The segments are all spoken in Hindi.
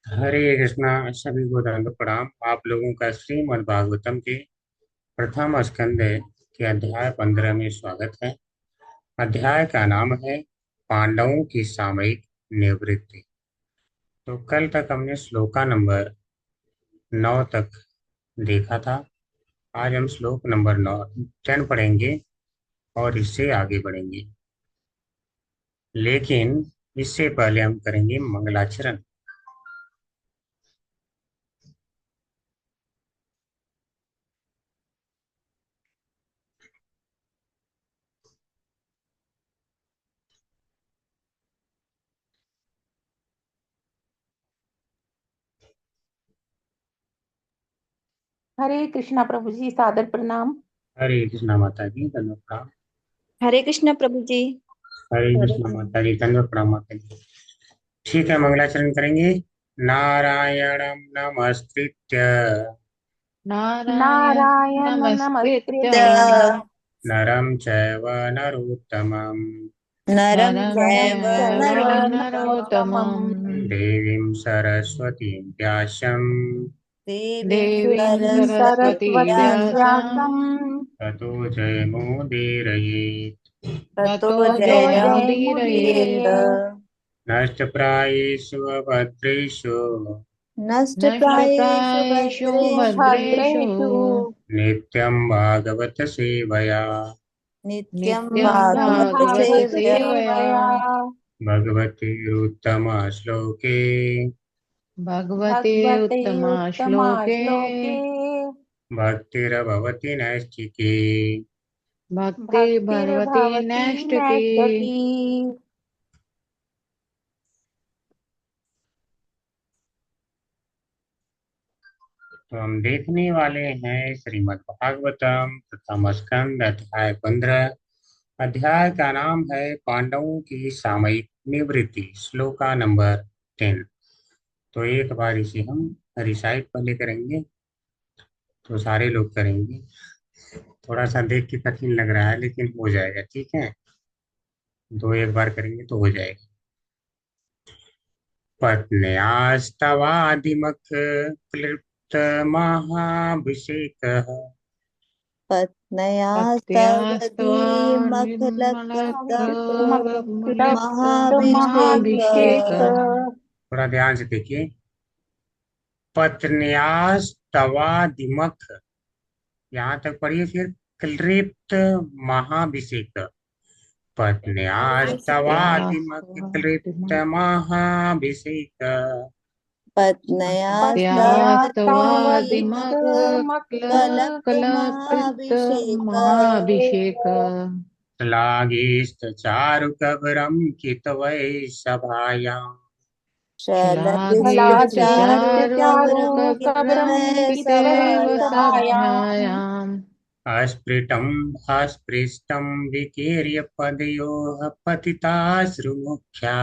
हरे कृष्णा। सभी को दंड प्रणाम। आप लोगों का श्रीमद् भागवतम के प्रथम स्कंद के अध्याय 15 में स्वागत है। अध्याय का नाम है पांडवों की सामयिक निवृत्ति। तो कल तक हमने श्लोका नंबर 9 तक देखा था। आज हम श्लोक नंबर 10 पढ़ेंगे और इससे आगे बढ़ेंगे। लेकिन इससे पहले हम करेंगे मंगलाचरण। हरे कृष्णा प्रभु जी, सादर प्रणाम। हरे कृष्णा माता जी, दंड प्रणाम। हरे कृष्ण प्रभु जी। हरे हरे कृष्णा माता जी, दंड प्रणाम माता जी। ठीक है, मंगलाचरण करेंगे। नारायणं नमस्कृत्य नारायण नारायण नमस्कृत्य नमस्कृत्य नरं चैव नरोत्तमं नरं नरं चैव नरं चैव चैव नरोत्तमम् नरोत्तमं नरोत्तमम् देवीं सरस्वतीं व्यासं देवीं देवीं देवीं सरस्वती सरस्वतीं व्यासं व्यासं ततो जयमुदीरयेत्। ततो ततो ततो जयमुदीरये। जयमुदीरयेत्। नष्टप्रायेषु भद्रेषु नष्टप्रायेषु नष्टप्रायेषु भद्रेषु भद्रेषु भद्रेषु नित्यं भागवत सेवया नित्यं नित्यं नित्यं भागवत भागवत भागवत सेवया। सेवया। सेवया भगवते श्लोके भगवते भगवते उत्तमा उत्तमा श्लोके श्लोके भक्तिर्भवति नैष्ठिकी। भक्ति भगवती भक्तिर्भवति नैष्ठिकी। नैष्ठकी। तो हम देखने वाले हैं श्रीमद् भागवतम प्रथम स्कंद अध्याय 15। अध्याय का नाम है पांडवों की सामयिक निवृत्ति, श्लोका नंबर 10। तो एक बार इसे हम रिसाइट पहले करेंगे, तो सारे लोग करेंगे। थोड़ा सा देख के कठिन लग रहा है लेकिन हो जाएगा, ठीक है। दो एक बार करेंगे तो हो जाएगा। पत्न्यास्तवादिमख क्लिप्त महाभिषेकः पत्यास्त्वा मत्कृत महाभिषेक। निर्मलत्वमहाभिषेक। महाभिषेक। थोड़ा ध्यान से देखिए। पत्न्यास्तवादिमख, यहाँ तक पढ़िए। फिर क्लिप्त महाभिषेक। पत्न्यास्तवादिमख क्लिप्त महाभिषेक। पत्न्यास्त्वादिक पत्यास्तवादिमकलकलकृत महाभिषेक। महाभिषेक। श्लाघिष्ठचारुकवरं कितवैषभायाम् शलभिश्च फलादिश्च चारु चारु कवरं कवरं कितवै कितवै सभायाम्। सभायाम्। वैसभायाम्। अस्फुटं हस्पृष्टं विकीर्य पदयोः पतिताश्रुमुख्या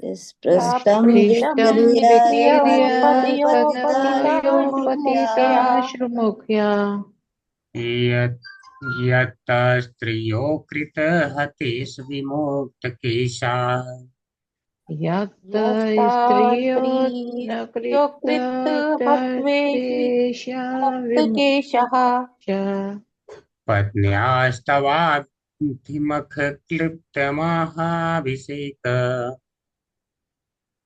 स्पृष्टं पृष्ठं विकीर्य विक्रिय पदयो पदयो पतिताश्रुमुख्या। पतिताश्रुमुख्या। पतिताश्रुमुख्या। यत् यत् स्त्रियो कृतहतेषु विमुक्तकेशाः यत् यस्ता स्त्रियो न स्त्रियो कृत हत्वेषु कृतस्तेषा मुक्तकेशः। विमुच्य। पत्न्यास्तवाग्निमखक्लिप्तमहाभिषेक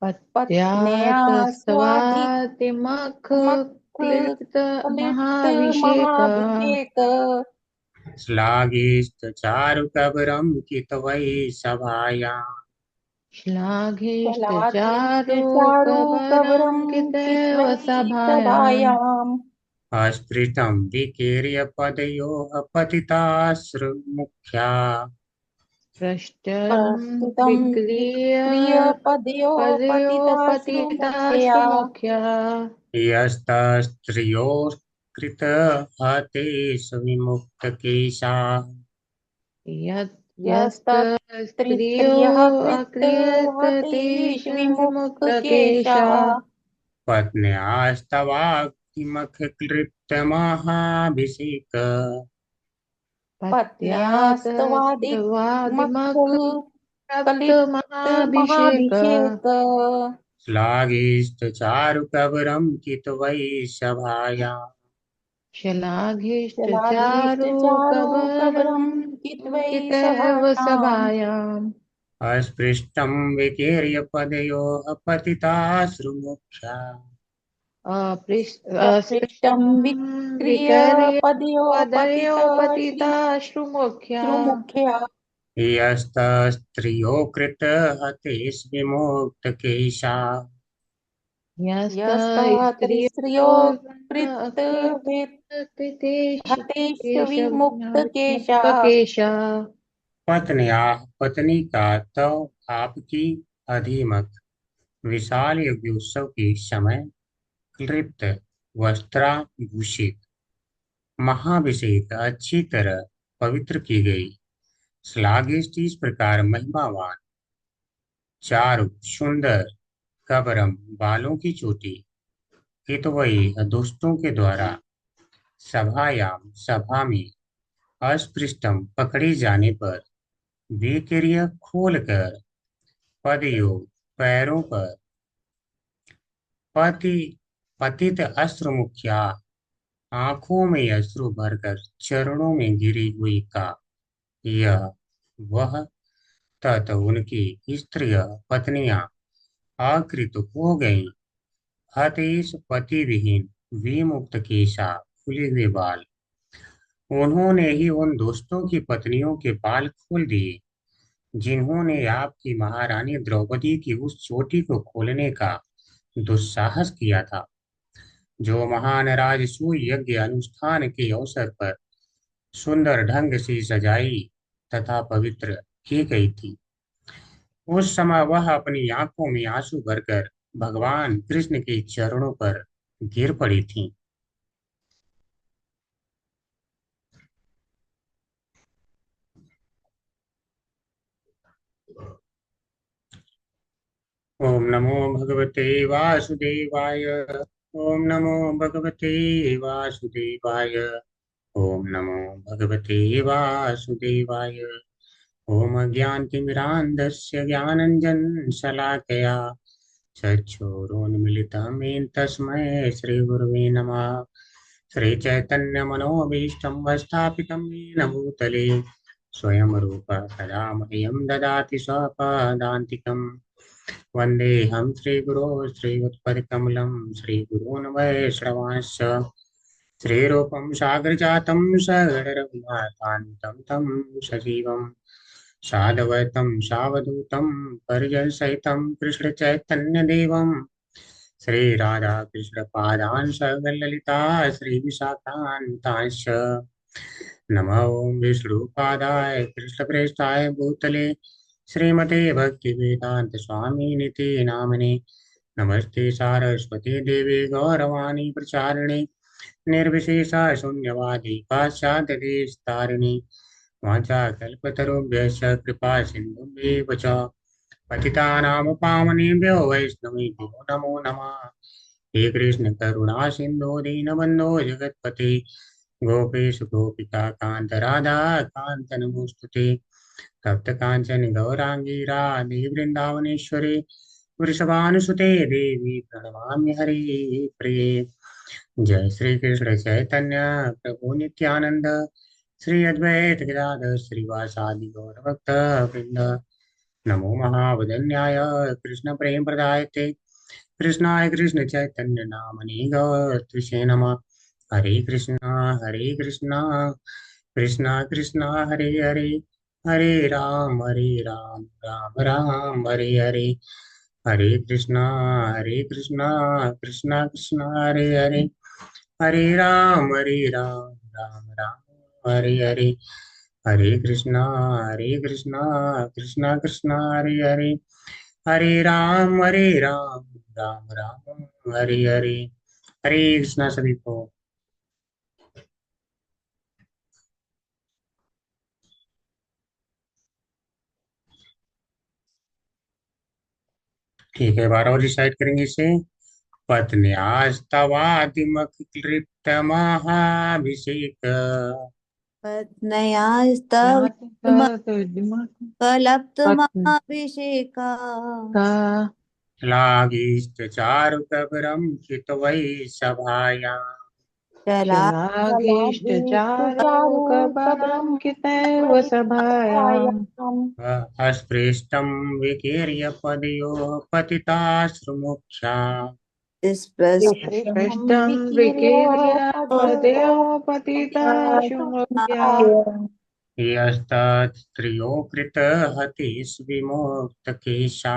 पत्न्या पत्यास्तस्वातिमख क्लिप्त स्वादिमक्खलिप्त महाभिषेक। महाभिषेक। श्लाघिष्ठचारुकवरं कितवैषभायाम् फलादिश्च चारु कवरं शलाघिश्चचारुकबरङ्कितेव कित्वै सभायाम्। सभायाम्। अस्फुटं विकीर्य पदयोः पतिताश्रुमुख्या पृष्ठं प्रस्तुतं विक्रीय विक्रिय पदयो पतिताश्रुमुख्या। पदयोपतिताश्रुमुख्यः। यस्तस्त्रियोर्कृतहतेषु विमुक्तकेशाः यत् यत् स्त्रियो यस्तत्स्त्रियः कृत अक्रियत हतेषु तेषु विमुक्तकेशः। विमुक्तकेशः। पत्न्यास्तवाग्निमखक्लिप्तमहाभिषेक पत्यास्तवादिमक् पत्न्यास्तवादिमक्खलिप्त रक्तमहाभिषेक। महाभिषेक। श्लाघिष्टचारुकवरं कितवै सभायाम् शलाघिष्टचारुकवरं जलाधीष्टचारुकवरं कित्वै कितव सभायाम् सभायाम् अस्पृष्टं विकीर्य पदयोः पतिताश्रुमुख्या प्रपृष्टं अस्पृष्टं विक्रिय विकर्य पदयो पदयो पतित पतिताश्रुमुख्या यस्तस्त्रियो कृतहतेष्विमुक्तकेशा यस्तस्त्रियो यस्तस्त्रियो कृत हतेष्विमुक्तकेशः मुक्तकेशा पत्न्याः पत्नी का तो आपकी अधिमत विशाल यज्ञोत्सव के समय क्लिप्त वस्त्राभूषित महाभिषेक अच्छी तरह पवित्र की गई। श्लाघिष्ट इस प्रकार महिमावान, चारु सुंदर, कबरम बालों की चोटी, हितवई दुष्टों के द्वारा, सभायाम सभा में, अस्पृष्टम पकड़े जाने पर, विकिर्य खोलकर, पदयोग पैरों पर, पति पतित अश्रुमुख्या आंखों में अश्रु भरकर चरणों में गिरी हुई का यह वह तत उनकी स्त्रिय पत्नियां आकृत हो गईं। हतेश पति विहीन विमुक्त केशा खुले हुए बाल, उन्होंने ही उन दोस्तों की पत्नियों के बाल खोल दिए जिन्होंने आपकी महारानी द्रौपदी की उस चोटी को खोलने का दुस्साहस किया था, जो महान राजसूय यज्ञ अनुष्ठान के अवसर पर सुंदर ढंग से सजाई तथा पवित्र की गई थी। उस समय वह अपनी आंखों में आंसू भरकर भगवान कृष्ण के चरणों पर गिर पड़ी थीं। ओम नमो भगवते वासुदेवाय। ओम नमो भगवते वासुदेवाय। ओम नमो भगवते वासुदेवाय। ओम ज्ञानतिमिरान्धस्य ज्ञानञ्जनशलाकया चक्षुरुन्मिलितं तस्मै श्रीगुरवे नमः। श्रीचैतन्यमनोभीष्टं स्थापितं येन भूतले स्वयं रूप सदा मह्यं ददाति स्वपदान्तिकम्। वन्देऽहं श्रीगुरो श्रीयुत्पदकमलं श्रीगुरून् वैष्णवांश्च श्रीरूपं सागरजातं सगररघुनाथान्वितं तं सजीवं साधवैतं सावधूतं परिजनसहितं कृष्णचैतन्यदेवं श्रीराधाकृष्णपादान् सगललिता श्रीविशाखान्तांश्च नमो विष्णुपादाय कृष्णप्रेष्ठाय भूतले श्रीमते भक्तिवेदांत स्वामी निति नामिने नमस्ते सारस्वती देवी गौरवाणी प्रचारिणे निर्विशेषा शून्यवादी पाश्चात्य देश तारिणी वाञ्छाकल्पतरुभ्यश्च कृपा सिन्धुभ्येव च पतितानां पावनेभ्यो वैष्णवेभ्यो नमो नमः। हे कृष्ण करुणा सिन्धु दीनबन्धो जगत्पते गोपेश गोपिका कांत राधा कांत नमोस्तुते तप्त कांचन गौरांगी राधे वृंदावनेश्वरी वृषभानुसुते देवी प्रणमामि हरि प्रिये। जय श्री कृष्ण चैतन्य प्रभु नित्यानंद श्री अद्वैत गदाधर श्रीवासादि गौर भक्त वृंद। नमो महावदन्याय कृष्ण प्रेम प्रदायते कृष्णाय कृष्ण चैतन्य नामनि गौरत्विषे नमः। हरे कृष्णा कृष्णा कृष्णा हरे हरे हरे राम राम राम हरे हरे। हरे कृष्णा कृष्णा कृष्णा हरे हरे हरे राम राम राम हरे हरे। हरे कृष्णा कृष्णा कृष्णा हरे हरे हरे राम राम राम हरे हरे। हरे कृष्णा सभी को। ठीक है, 12 और रिसाइट करेंगे इसे। पत्न्यास्तवादिमक्लिप्त महाभिषेक पत्न्यास्तव यहाँ तक तो दिमाग कलप्त पत्नी महाभिषेका का श्लाघिष्टचारुकबरं हितवै सभायां चला शलाघिष्ट चारु चारुकबरं कब्रम कितैव सभायाम् अस्पृष्टं विकीर्य पदयोः पतिताश्रुमुख्या स्पष्टं स्पृष्टं स्पृष्टं विकीर्य विकीर्य पदयो पदयो पतिताशु मुख्या यस्तत्स्त्रियो कृतहतिस्विमुक्तकेशा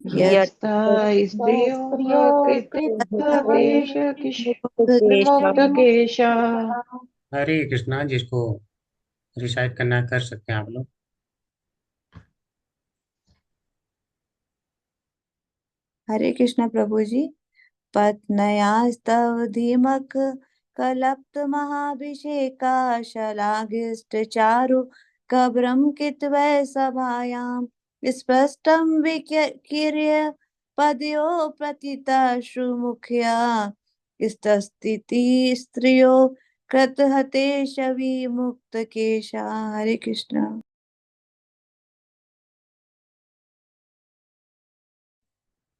यस्ता स्त्रियो स्त्रियो कृतकेश विमुक्त विमुक्तकेशा। हरे कृष्णा। जिसको रिसाइट करना कर सकते हैं आप लोग। हरे कृष्ण प्रभु जी। पत्न्यास्तव धीमक कलप्त महाभिषेका शलाघिष्ट चारु कब्रं कित्वै सभायां स्पष्टं विकीर्य पदयो प्रतिताश्रुमुख्या स्तस्तिति स्त्रियो कृतहते शविमुक्तकेशा। हरे कृष्ण।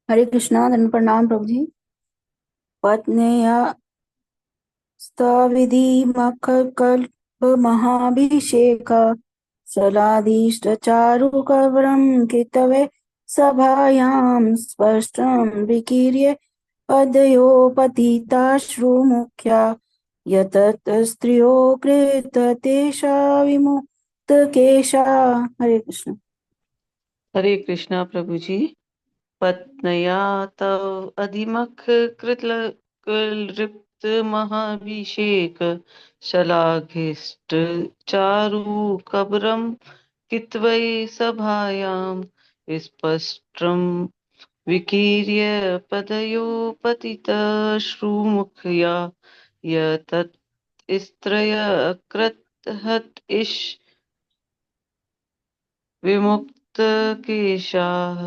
हरे कृष्णा। धन प्रणाम प्रभु जी। पत्न्या स्तविधि मखकल्प महाभिषेक सलादिष्ट चारुकवरं कितवे सभायां स्पष्टं विकीर्य पदयो पतिताश्रुमुख्या यतत स्त्रियो कृत तेषा विमुक्तकेशा। हरे कृष्ण। हरे कृष्णा प्रभु जी। पत्न्या तव अधिमख कृतलिप्त महाभिषेक शलाघिष्ट चारु कबरं कित्वै सभायां स्पष्टं विकीर्य पदयो पतितश्रुमुखया यतत् स्त्रय कृतहत इष विमुक्त केशाः।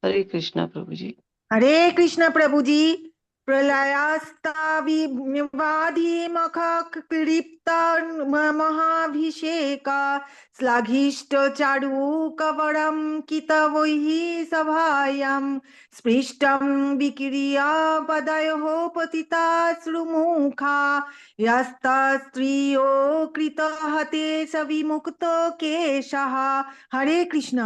हरे कृष्णा प्रभु जी। हरे कृष्ण प्रभु जी। प्रलयास्ताविवाधिमखक्लिप्त महाभिषेका श्लाघिष्ट चारु कवरं कितवैः सभायां स्पृष्टं विक्रिया पदयोः पतिताश्रुमुखा यस्तस्त्रियो कृतहते स विमुक्तो केशः। हरे कृष्ण।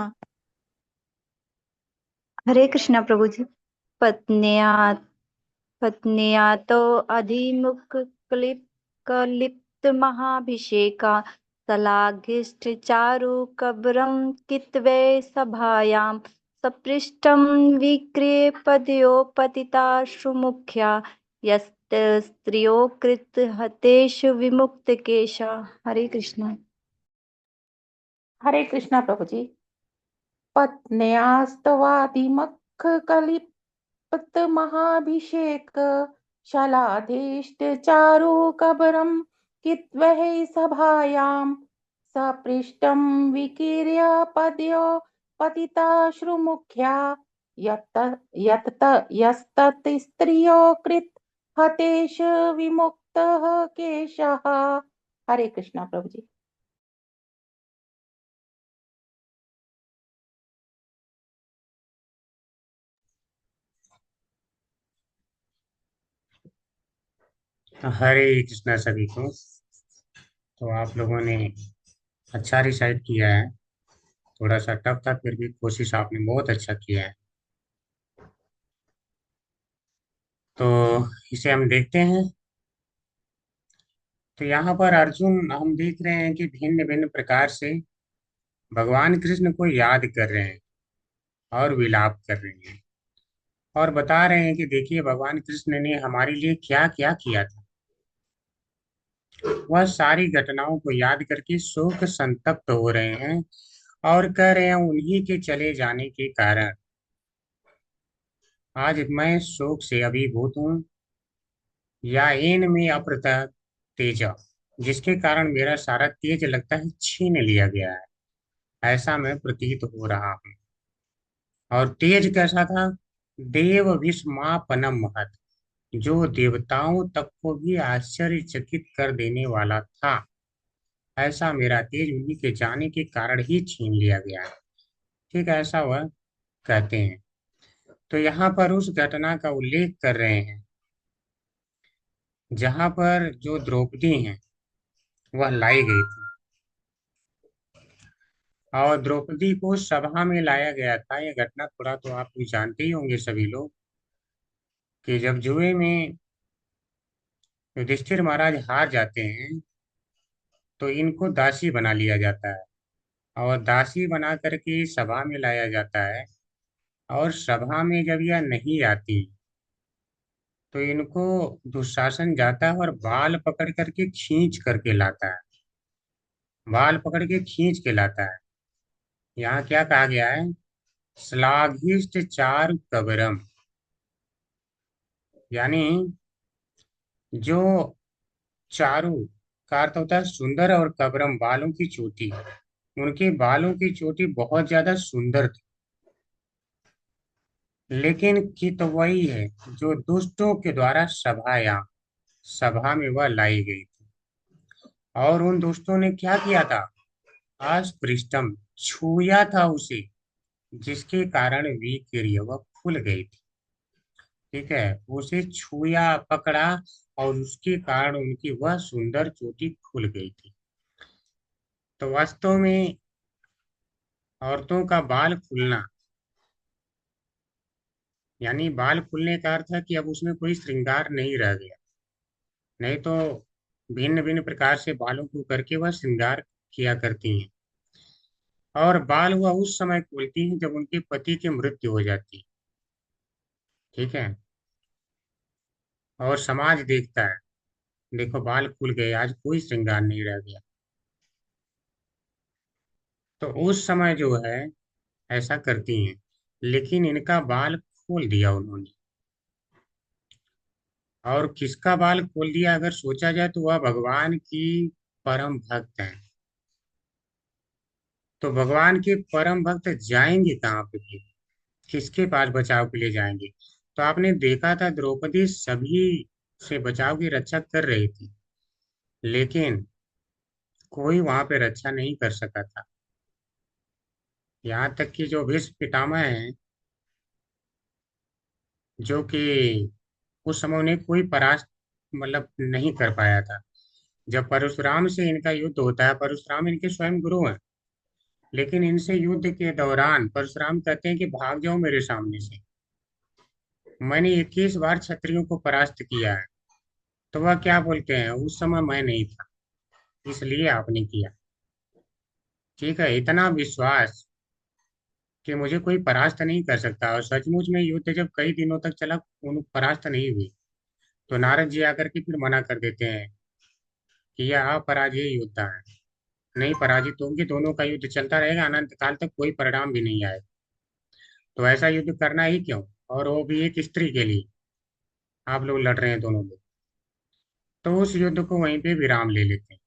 हरे कृष्णा प्रभु जी। पत्न्या पत्न्या तो अधिमुख कलिप्त महाभिषेका सलाघिष्ट चारु कबरं कित्वै सभायां सपृष्टं विक्रिय पदयो पतिताश्रुमुख्या यस्त स्त्रियो कृत हतेषु विमुक्त केशा। हरे कृष्णा। हरे कृष्णा प्रभु जी। पत्न्यास्तवादिमखकलिपत महाभिषेक शलाधेष्ट चारु कबरं कित्वै सभायां सपृष्टं विकीर्य पद्यो पतिताश्रुमुख्या यस्तत् स्त्रियो कृत हतेष विमुक्तः केशः। हरे कृष्णा प्रभु जी। हरे कृष्णा सभी को। तो आप लोगों ने अच्छा रिसाइट किया है। थोड़ा सा टफ था, फिर भी कोशिश आपने बहुत अच्छा किया है। तो इसे हम देखते हैं। तो यहाँ पर अर्जुन, हम देख रहे हैं कि भिन्न भिन्न प्रकार से भगवान कृष्ण को याद कर रहे हैं और विलाप कर रहे हैं और बता रहे हैं कि देखिए भगवान कृष्ण ने हमारे लिए क्या क्या किया था। वह सारी घटनाओं को याद करके शोक संतप्त हो रहे हैं और कह रहे हैं उन्हीं के चले जाने के कारण आज मैं शोक से अभिभूत हूँ, या इन में अप्रतः तेज, जिसके कारण मेरा सारा तेज लगता है छीन लिया गया है, ऐसा मैं प्रतीत हो रहा हूँ। और तेज कैसा था? देव विस्मापनम महत, जो देवताओं तक को भी आश्चर्यचकित कर देने वाला था, ऐसा मेरा तेज उन्हीं के जाने के कारण ही छीन लिया गया है। ठीक ऐसा वह कहते हैं। तो यहाँ पर उस घटना का उल्लेख कर रहे हैं जहाँ पर जो द्रौपदी हैं वह लाई गई थी, और द्रौपदी को सभा में लाया गया था। ये घटना थोड़ा तो आप भी जानते ही होंगे सभी लोग, कि जब जुए में युधिष्ठिर महाराज हार जाते हैं तो इनको दासी बना लिया जाता है, और दासी बना करके सभा में लाया जाता है। और सभा में जब यह नहीं आती तो इनको दुशासन जाता है और बाल पकड़ करके खींच करके लाता है, बाल पकड़ के खींच के लाता है। यहाँ क्या कहा गया है? श्लाघिष्ट चारु कबरम, यानी जो चारु का अर्थ होता है सुंदर, और कबरम बालों की चोटी, उनके बालों की चोटी बहुत ज्यादा सुंदर थी। लेकिन की तो वही है जो दुष्टों के द्वारा सभा में वह लाई गई थी। और उन दुष्टों ने क्या किया था? अस्पृष्टम, छुया था उसे, जिसके कारण वीर्य वह फूल गई थी। ठीक है, उसे छुआ, पकड़ा, और उसके कारण उनकी वह सुंदर चोटी खुल गई थी। तो वास्तव में औरतों का बाल खुलना, यानी बाल खुलने का अर्थ है कि अब उसमें कोई श्रृंगार नहीं रह गया। नहीं तो भिन्न भिन्न प्रकार से बालों को करके वह श्रृंगार किया करती हैं। और बाल वह उस समय खुलती हैं जब उनके पति की मृत्यु हो जाती है। ठीक है, और समाज देखता है, देखो बाल खुल गए, आज कोई श्रृंगार नहीं रह गया। तो उस समय जो है ऐसा करती हैं, लेकिन इनका बाल खोल दिया उन्होंने। और किसका बाल खोल दिया अगर सोचा जाए तो वह भगवान की परम भक्त हैं। तो भगवान के परम भक्त जाएंगे कहाँ पे फिर? किसके पास बचाव के लिए जाएंगे? तो आपने देखा था द्रौपदी सभी से बचाव की रक्षा कर रही थी, लेकिन कोई वहां पे रक्षा नहीं कर सका था। यहाँ तक कि जो भीष्म पितामह हैं, जो कि उस समय उन्हें कोई परास्त मतलब नहीं कर पाया था। जब परशुराम से इनका युद्ध होता है, परशुराम इनके स्वयं गुरु हैं, लेकिन इनसे युद्ध के दौरान परशुराम कहते हैं कि भाग जाओ मेरे सामने से, मैंने 21 बार क्षत्रियों को परास्त किया है। तो वह क्या बोलते हैं? उस समय मैं नहीं था, इसलिए आपने किया। ठीक है, इतना विश्वास कि मुझे कोई परास्त नहीं कर सकता। और सचमुच में युद्ध जब कई दिनों तक चला, उन परास्त नहीं हुई, तो नारद जी आकर के फिर मना कर देते हैं कि यह अपराजय योद्धा है, नहीं पराजित होंगे, दोनों का युद्ध चलता रहेगा अनंत काल तक, कोई परिणाम भी नहीं आएगा। तो ऐसा युद्ध करना ही क्यों, और वो भी एक स्त्री के लिए। आप लोग लड़ रहे हैं दोनों लोग, तो उस युद्ध को वहीं पे विराम ले लेते हैं।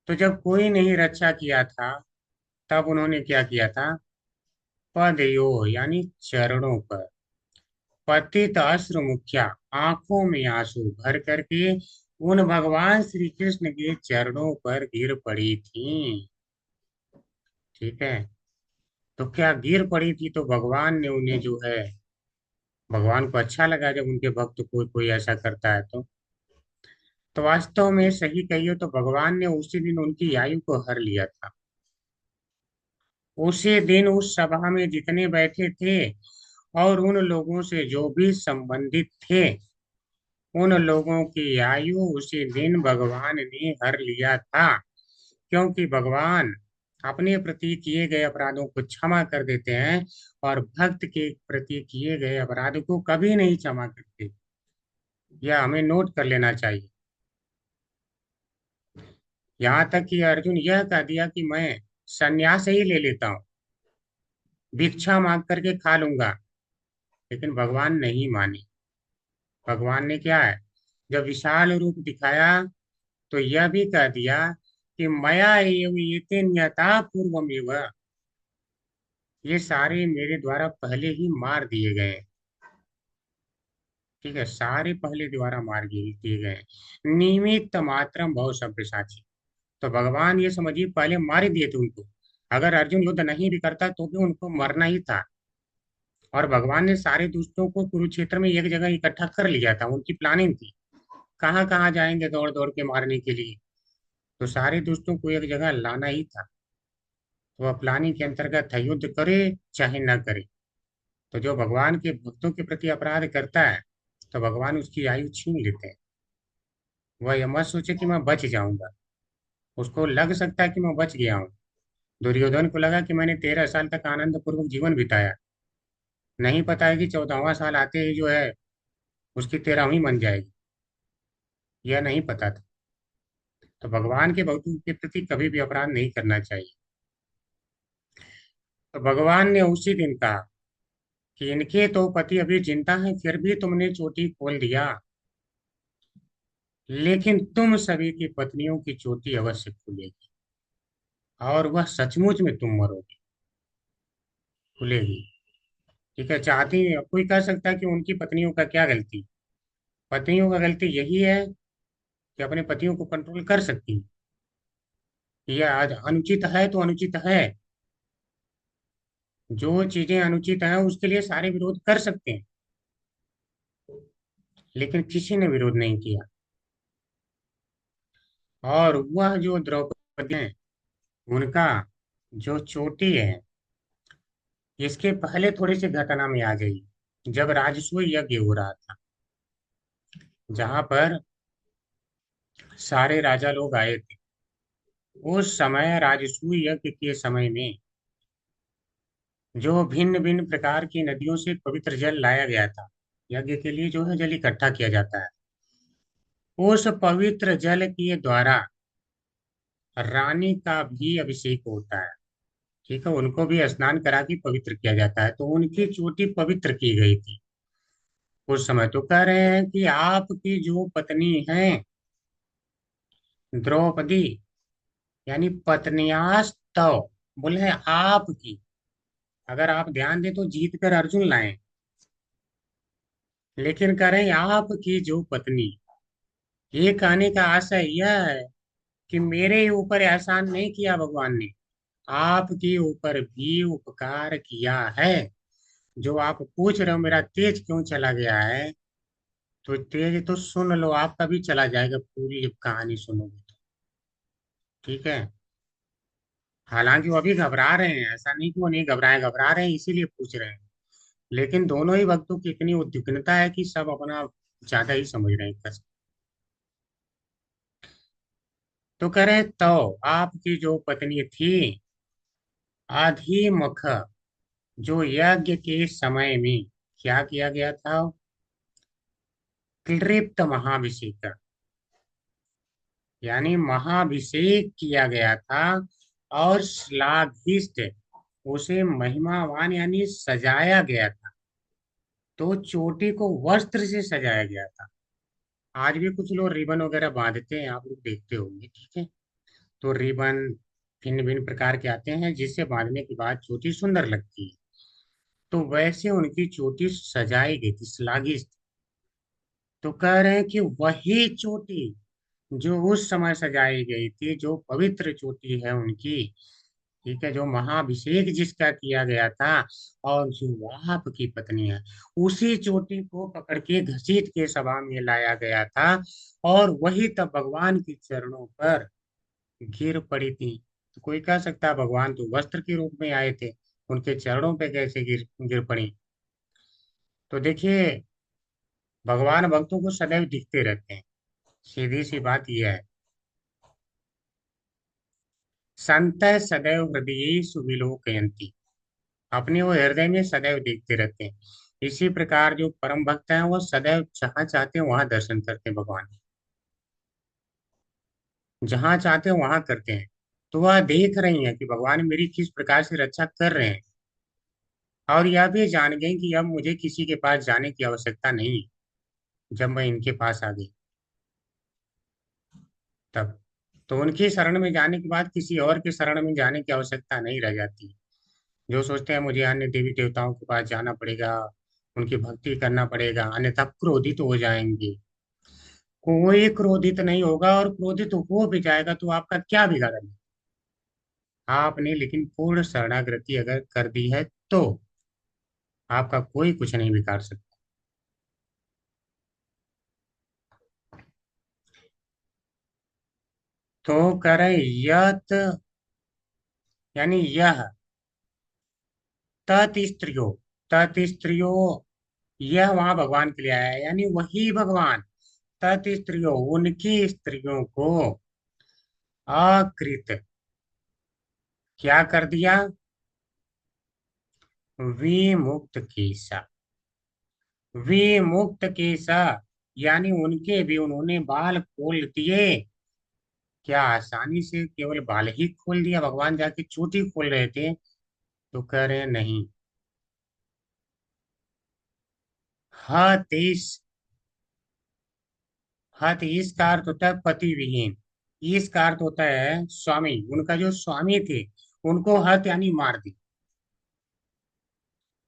तो जब कोई नहीं रक्षा किया था, तब उन्होंने क्या किया था? पदयो, यानी चरणों पर पतित अश्रु मुख्या, आंखों में आंसू भर करके उन भगवान श्री कृष्ण के चरणों पर गिर पड़ी थी। ठीक है, तो क्या गिर पड़ी थी तो भगवान ने उन्हें जो है, भगवान को अच्छा लगा जब उनके भक्त को कोई ऐसा करता है। तो वास्तव में सही कहिए तो भगवान ने उसी दिन उनकी आयु को हर लिया था। उसी दिन उस सभा में जितने बैठे थे और उन लोगों से जो भी संबंधित थे, उन लोगों की आयु उसी दिन भगवान ने हर लिया था। क्योंकि भगवान अपने प्रति किए गए अपराधों को क्षमा कर देते हैं, और भक्त के प्रति किए गए अपराध को कभी नहीं क्षमा करते। यह हमें नोट कर लेना चाहिए। यहाँ तक कि अर्जुन यह कह दिया कि मैं संन्यास ही ले लेता हूँ, भिक्षा मांग करके खा लूंगा, लेकिन भगवान नहीं माने। भगवान ने क्या है, जब विशाल रूप दिखाया तो यह भी कह दिया कि मया एव एते नियता पूर्वमेव, ये सारे मेरे द्वारा पहले ही मार दिए गए हैं। ठीक है, सारे पहले द्वारा मार दिए गए हैं। निमित्त मात्रम भव सब्यसाची, तो भगवान ये समझिए पहले मार ही दिए थे उनको। अगर अर्जुन युद्ध नहीं भी करता तो भी उनको मरना ही था, और भगवान ने सारे दुष्टों को कुरुक्षेत्र में एक जगह इकट्ठा कर लिया था, उनकी प्लानिंग थी कहाँ कहाँ जाएंगे दौड़ दौड़ के मारने के लिए। तो सारे दुष्टों को एक जगह लाना ही था। तो वह प्लानिंग के अंतर्गत था, युद्ध करे चाहे न करे। तो जो भगवान के भक्तों के प्रति अपराध करता है तो भगवान उसकी आयु छीन लेते हैं। वह यह मत सोचे कि मैं बच जाऊंगा। उसको लग सकता है कि मैं बच गया हूँ। दुर्योधन को लगा कि मैंने 13 साल तक आनंद पूर्वक जीवन बिताया, नहीं पता है कि 14वां साल आते ही जो है उसकी 13वीं बन जाएगी। यह नहीं पता था। तो भगवान के भक्तों के प्रति कभी भी अपराध नहीं करना चाहिए। तो भगवान ने उसी दिन कहा कि इनके तो पति अभी जिंदा हैं, फिर भी तुमने चोटी खोल दिया, लेकिन तुम सभी की पत्नियों की चोटी अवश्य खुलेगी, और वह सचमुच में तुम मरोगे, खुलेगी। ठीक है, चाहती कोई कह सकता है कि उनकी पत्नियों का क्या गलती। पत्नियों का गलती यही है कि अपने पतियों को कंट्रोल कर सकती है। यह आज अनुचित है तो अनुचित है। जो चीजें अनुचित हैं उसके लिए सारे विरोध कर सकते हैं, लेकिन किसी ने विरोध नहीं किया। और वह जो द्रौपदी है, उनका जो चोटी है, इसके पहले थोड़ी सी घटना में आ गई। जब राजसूय यज्ञ हो रहा था, जहां पर सारे राजा लोग आए थे, उस समय राजसूय यज्ञ के समय में जो भिन्न भिन्न प्रकार की नदियों से पवित्र जल लाया गया था, यज्ञ के लिए जो है जल इकट्ठा किया जाता है, उस पवित्र जल के द्वारा रानी का भी अभिषेक होता है। ठीक है, उनको भी स्नान करा के पवित्र किया जाता है। तो उनकी चोटी पवित्र की गई थी उस समय। तो कह रहे हैं कि आपकी जो पत्नी है द्रौपदी, यानी पत्नियास्तव, बोले हैं आपकी। अगर आप ध्यान दें तो जीत कर अर्जुन लाए, लेकिन कह रहे हैं आपकी जो पत्नी। ये कहने का आशय यह है कि मेरे ऊपर एहसान नहीं किया भगवान ने, आपके ऊपर भी उपकार किया है। जो आप पूछ रहे हो मेरा तेज क्यों चला गया है, तो तेज तो सुन लो, आपका भी चला जाएगा पूरी जब कहानी सुनोगे तो। ठीक है, हालांकि वो अभी घबरा रहे हैं, ऐसा नहीं कि वो नहीं घबराए, घबरा रहे हैं इसीलिए पूछ रहे हैं। लेकिन दोनों ही भक्तों की इतनी उद्विग्नता है कि सब अपना ज्यादा ही समझ रहे हैं कस। तो कह रहे तो आपकी जो पत्नी थी आधिमुख, जो यज्ञ के समय में क्या किया गया था, क्लिप्त महाभिषेक, यानी महाभिषेक किया गया था। और श्लाघिष्ट, उसे महिमावान यानी सजाया गया था। तो चोटी को वस्त्र से सजाया गया था। आज भी कुछ लोग रिबन वगैरह बांधते हैं, आप लोग देखते होंगे। ठीक है, तो रिबन भिन्न भिन्न प्रकार के आते हैं जिससे बांधने के बाद चोटी सुंदर लगती है। तो वैसे उनकी चोटी सजाई गई थी, श्लाघिष्ट। तो कह रहे हैं कि वही चोटी जो उस समय सजाई गई थी, जो पवित्र चोटी है उनकी, ठीक है, जो महाभिषेक जिसका किया गया था, और जो आपकी पत्नी है, उसी चोटी को पकड़ के घसीट के सभा में लाया गया था। और वही तब भगवान के चरणों पर गिर पड़ी थी। तो कोई कह सकता है भगवान तो वस्त्र के रूप में आए थे, उनके चरणों पे कैसे गिर गिर पड़ी। तो देखिए, भगवान भक्तों को सदैव दिखते रहते हैं, सीधी सी बात यह है। संत सदैव हृदय सुविलोकयंती, अपने वो हृदय में सदैव देखते रहते हैं। इसी प्रकार जो परम भक्त हैं वो सदैव जहाँ चाहते हैं वहां दर्शन करते हैं भगवान, जहाँ चाहते हैं वहां करते हैं। तो वह देख रही हैं कि भगवान मेरी किस प्रकार से रक्षा कर रहे हैं, और यह भी जान गई कि अब मुझे किसी के पास जाने की आवश्यकता नहीं है। जब मैं इनके पास आ गई तब, तो उनकी शरण में जाने के बाद किसी और के शरण में जाने की आवश्यकता नहीं रह जाती। जो सोचते हैं मुझे अन्य देवी देवताओं के पास जाना पड़ेगा, उनकी भक्ति करना पड़ेगा, अन्यथा क्रोधित हो जाएंगे। कोई क्रोधित नहीं होगा, और क्रोधित हो भी जाएगा तो आपका क्या बिगाड़ा आपने, लेकिन पूर्ण शरणागति अगर कर दी है तो। आपका कोई कुछ नहीं बिगाड़ सकता। तो करें यत, यानी यह, तत् स्त्रियो, तत् स्त्रियो, यह वहां भगवान के लिए आया है, यानी वही भगवान तत् स्त्रियो, उनकी स्त्रियों को अकृत, क्या कर दिया, विमुक्त केसा, विमुक्त केसा, यानी उनके भी उन्होंने बाल खोल दिए। क्या आसानी से केवल बाल ही खोल दिया, भगवान जाके चोटी खोल रहे थे? तो कह रहे हैं नहीं। हाँ तेईस, हाँ तो इसका अर्थ होता है पति विहीन, इसका अर्थ होता है स्वामी, उनका जो स्वामी थे उनको हत यानी मार दी।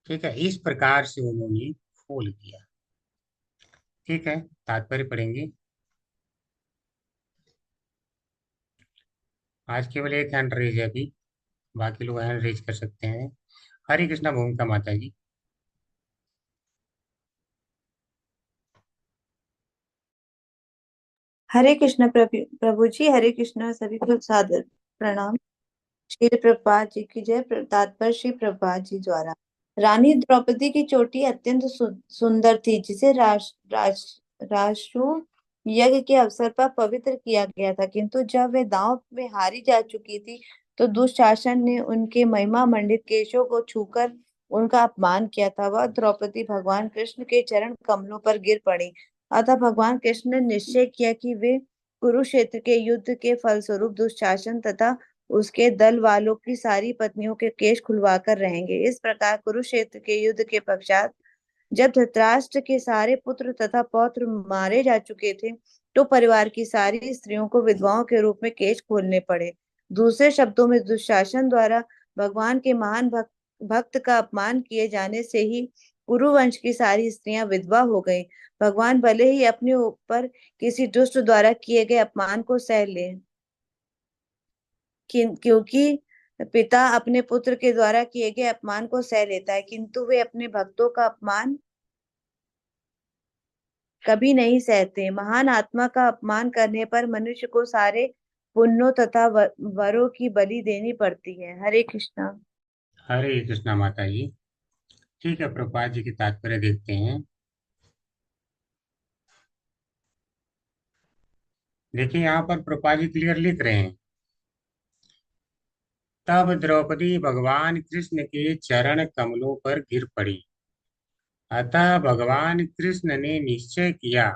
ठीक है, इस प्रकार से उन्होंने खोल दिया। ठीक है, तात्पर्य पढ़ेंगे। आज केवल एक हैंड रेज है अभी, बाकी लोग हैंड रेज कर सकते हैं। हरे कृष्णा भूमिका माता जी। हरे कृष्ण प्रभु जी, हरे कृष्ण, सभी को सादर प्रणाम। श्री प्रभुपाद जी की जय। तात्पर्य श्री प्रभुपाद जी द्वारा। रानी द्रौपदी की चोटी अत्यंत सुंदर थी, जिसे राष्ट्र यज्ञ के अवसर पर पवित्र किया गया था, किंतु जब वे दांव में हारी जा चुकी थी तो दुशासन ने उनके महिमा मंडित केशों को छूकर उनका अपमान किया था। वह द्रौपदी भगवान कृष्ण के चरण कमलों पर गिर पड़ी। अतः भगवान कृष्ण ने निश्चय किया कि वे कुरुक्षेत्र के युद्ध के फलस्वरूप दुशासन तथा उसके दल वालों की सारी पत्नियों के केश खुलवाकर रहेंगे। इस प्रकार कुरुक्षेत्र के युद्ध के पश्चात जब धृतराष्ट्र के सारे पुत्र तथा पौत्र मारे जा चुके थे, तो परिवार की सारी स्त्रियों को विधवाओं के रूप में केश खोलने पड़े। दूसरे शब्दों में दुशासन द्वारा भगवान के महान भक्त का अपमान किए जाने से ही कुरुवंश की सारी स्त्रियां विधवा हो गईं। भगवान भले ही अपने ऊपर किसी दुष्ट द्वारा किए गए अपमान को सह लें, क्योंकि पिता अपने पुत्र के द्वारा किए गए अपमान को सह लेता है, किंतु वे अपने भक्तों का अपमान कभी नहीं सहते। महान आत्मा का अपमान करने पर मनुष्य को सारे पुण्यों तथा वरों की बलि देनी पड़ती है। हरे कृष्णा। हरे कृष्णा माता जी। ठीक है, प्रभुपाद जी की तात्पर्य देखते हैं। देखिए यहाँ पर प्रभुपाद जी क्लियर लिख रहे हैं, तब द्रौपदी भगवान कृष्ण के चरण कमलों पर गिर पड़ी। अतः भगवान कृष्ण ने निश्चय किया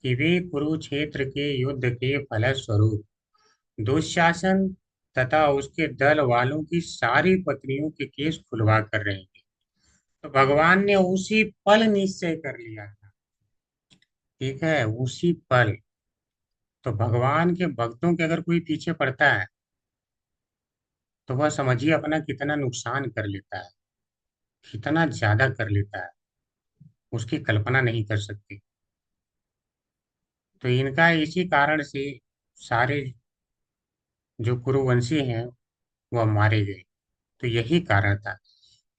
कि वे कुरुक्षेत्र के युद्ध के फलस्वरूप दुशासन तथा उसके दल वालों की सारी पत्नियों के केस खुलवा कर रहेंगे। तो भगवान ने उसी पल निश्चय कर लिया था। ठीक है, उसी पल। तो भगवान के भक्तों के अगर कोई पीछे पड़ता है तो वह समझिए अपना कितना नुकसान कर लेता है, कितना ज्यादा कर लेता है, उसकी कल्पना नहीं कर सकती। तो इनका इसी कारण से सारे जो कुरुवंशी हैं वह मारे गए। तो यही कारण था,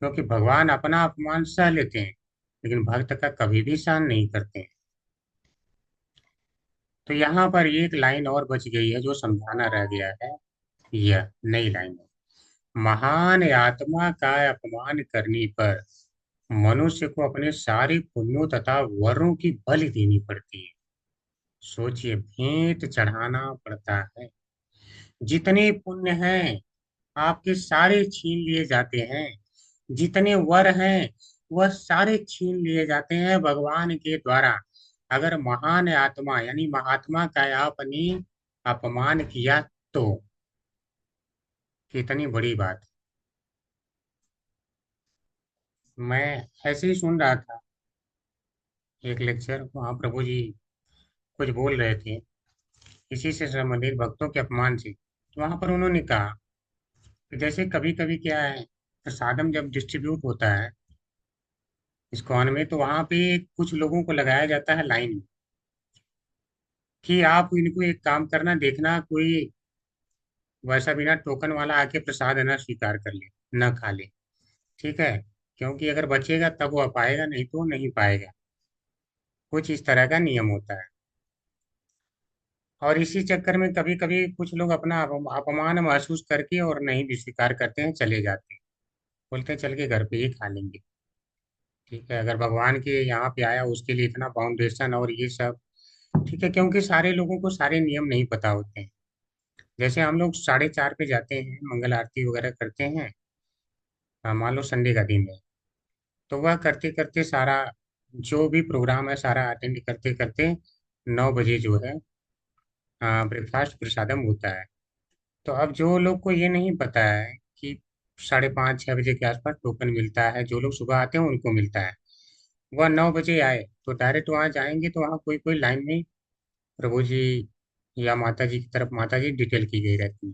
क्योंकि भगवान अपना अपमान सह लेते हैं लेकिन भक्त का कभी भी सहन नहीं करते हैं। तो यहाँ पर एक लाइन और बच गई है जो समझाना रह गया है। यह नई लाइन है, महान आत्मा का अपमान करने पर मनुष्य को अपने सारे पुण्यों तथा वरों की बलि देनी पड़ती है। सोचिए, भेंट चढ़ाना पड़ता है। जितने पुण्य हैं आपके सारे छीन लिए जाते हैं, जितने वर हैं वह सारे छीन लिए जाते हैं भगवान के द्वारा। अगर महान आत्मा यानी महात्मा का आपने अपमान किया तो कितनी बड़ी बात। मैं ऐसे ही सुन रहा था एक लेक्चर, वहाँ प्रभु जी कुछ बोल रहे थे इसी से संबंधित भक्तों के अपमान से। तो वहां पर उन्होंने कहा कि जैसे कभी कभी क्या है, प्रसादम जब डिस्ट्रीब्यूट होता है इस्कॉन में, तो वहां पे कुछ लोगों को लगाया जाता है लाइन में कि आप इनको एक काम करना, देखना कोई वैसा बिना टोकन वाला आके प्रसाद है ना स्वीकार कर ले, न खा ले। ठीक है, क्योंकि अगर बचेगा तब वह पाएगा, नहीं तो नहीं पाएगा। कुछ इस तरह का नियम होता है। और इसी चक्कर में कभी कभी कुछ लोग अपना अपमान महसूस करके और नहीं भी स्वीकार करते हैं, चले जाते हैं, बोलते हैं चल के घर पे ही खा लेंगे। ठीक है, अगर भगवान के यहाँ पे आया उसके लिए इतना फाउंडेशन और ये सब। ठीक है, क्योंकि सारे लोगों को सारे नियम नहीं पता होते हैं। जैसे हम लोग 4:30 पे जाते हैं, मंगल आरती वगैरह करते हैं। मान लो संडे का दिन है, तो वह करते करते सारा जो भी प्रोग्राम है सारा अटेंड करते करते 9 बजे जो है ब्रेकफास्ट प्रसादम होता है। तो अब जो लोग को ये नहीं पता है कि 5:30-6 बजे के आसपास टोकन मिलता है, जो लोग सुबह आते हैं उनको मिलता है। वह 9 बजे आए तो डायरेक्ट वहाँ जाएंगे तो वहाँ कोई कोई लाइन में प्रभु जी या माता जी की तरफ, माता जी डिटेल की गई रहती है,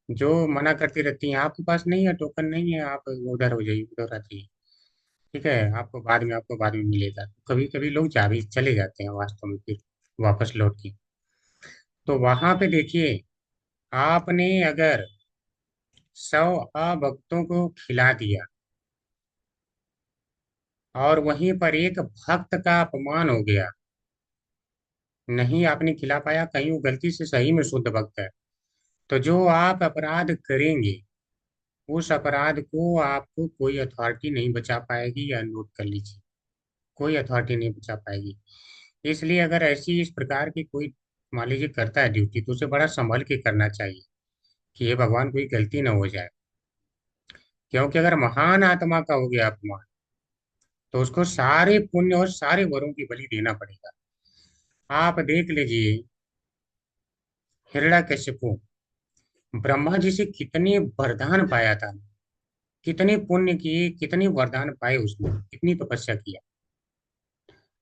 जो मना करती रहती हैं आपके पास नहीं है, टोकन नहीं है, आप उधर हो जाइए, उधर आ जाइए। ठीक है, आपको बाद में मिलेगा। कभी कभी लोग जा भी चले जाते हैं वास्तव में, फिर वापस लौट के। तो वहां पे देखिए, आपने अगर 100 भक्तों को खिला दिया और वहीं पर एक भक्त का अपमान हो गया, नहीं आपने खिला पाया, कहीं वो गलती से सही में शुद्ध भक्त है, तो जो आप अपराध करेंगे उस अपराध को आपको कोई अथॉरिटी नहीं बचा पाएगी, या नोट कर लीजिए, कोई अथॉरिटी नहीं बचा पाएगी। इसलिए अगर ऐसी इस प्रकार की कोई मान लीजिए करता है ड्यूटी, तो उसे बड़ा संभल के करना चाहिए कि ये भगवान कोई गलती ना हो जाए। क्योंकि अगर महान आत्मा का हो गया अपमान, तो उसको सारे पुण्य और सारे वरों की बलि देना पड़ेगा। आप देख लीजिए, हिरण्यकशिपु ब्रह्मा जी से कितने वरदान पाया था, कितने पुण्य किए, कितने वरदान पाए उसने, कितनी तपस्या किया।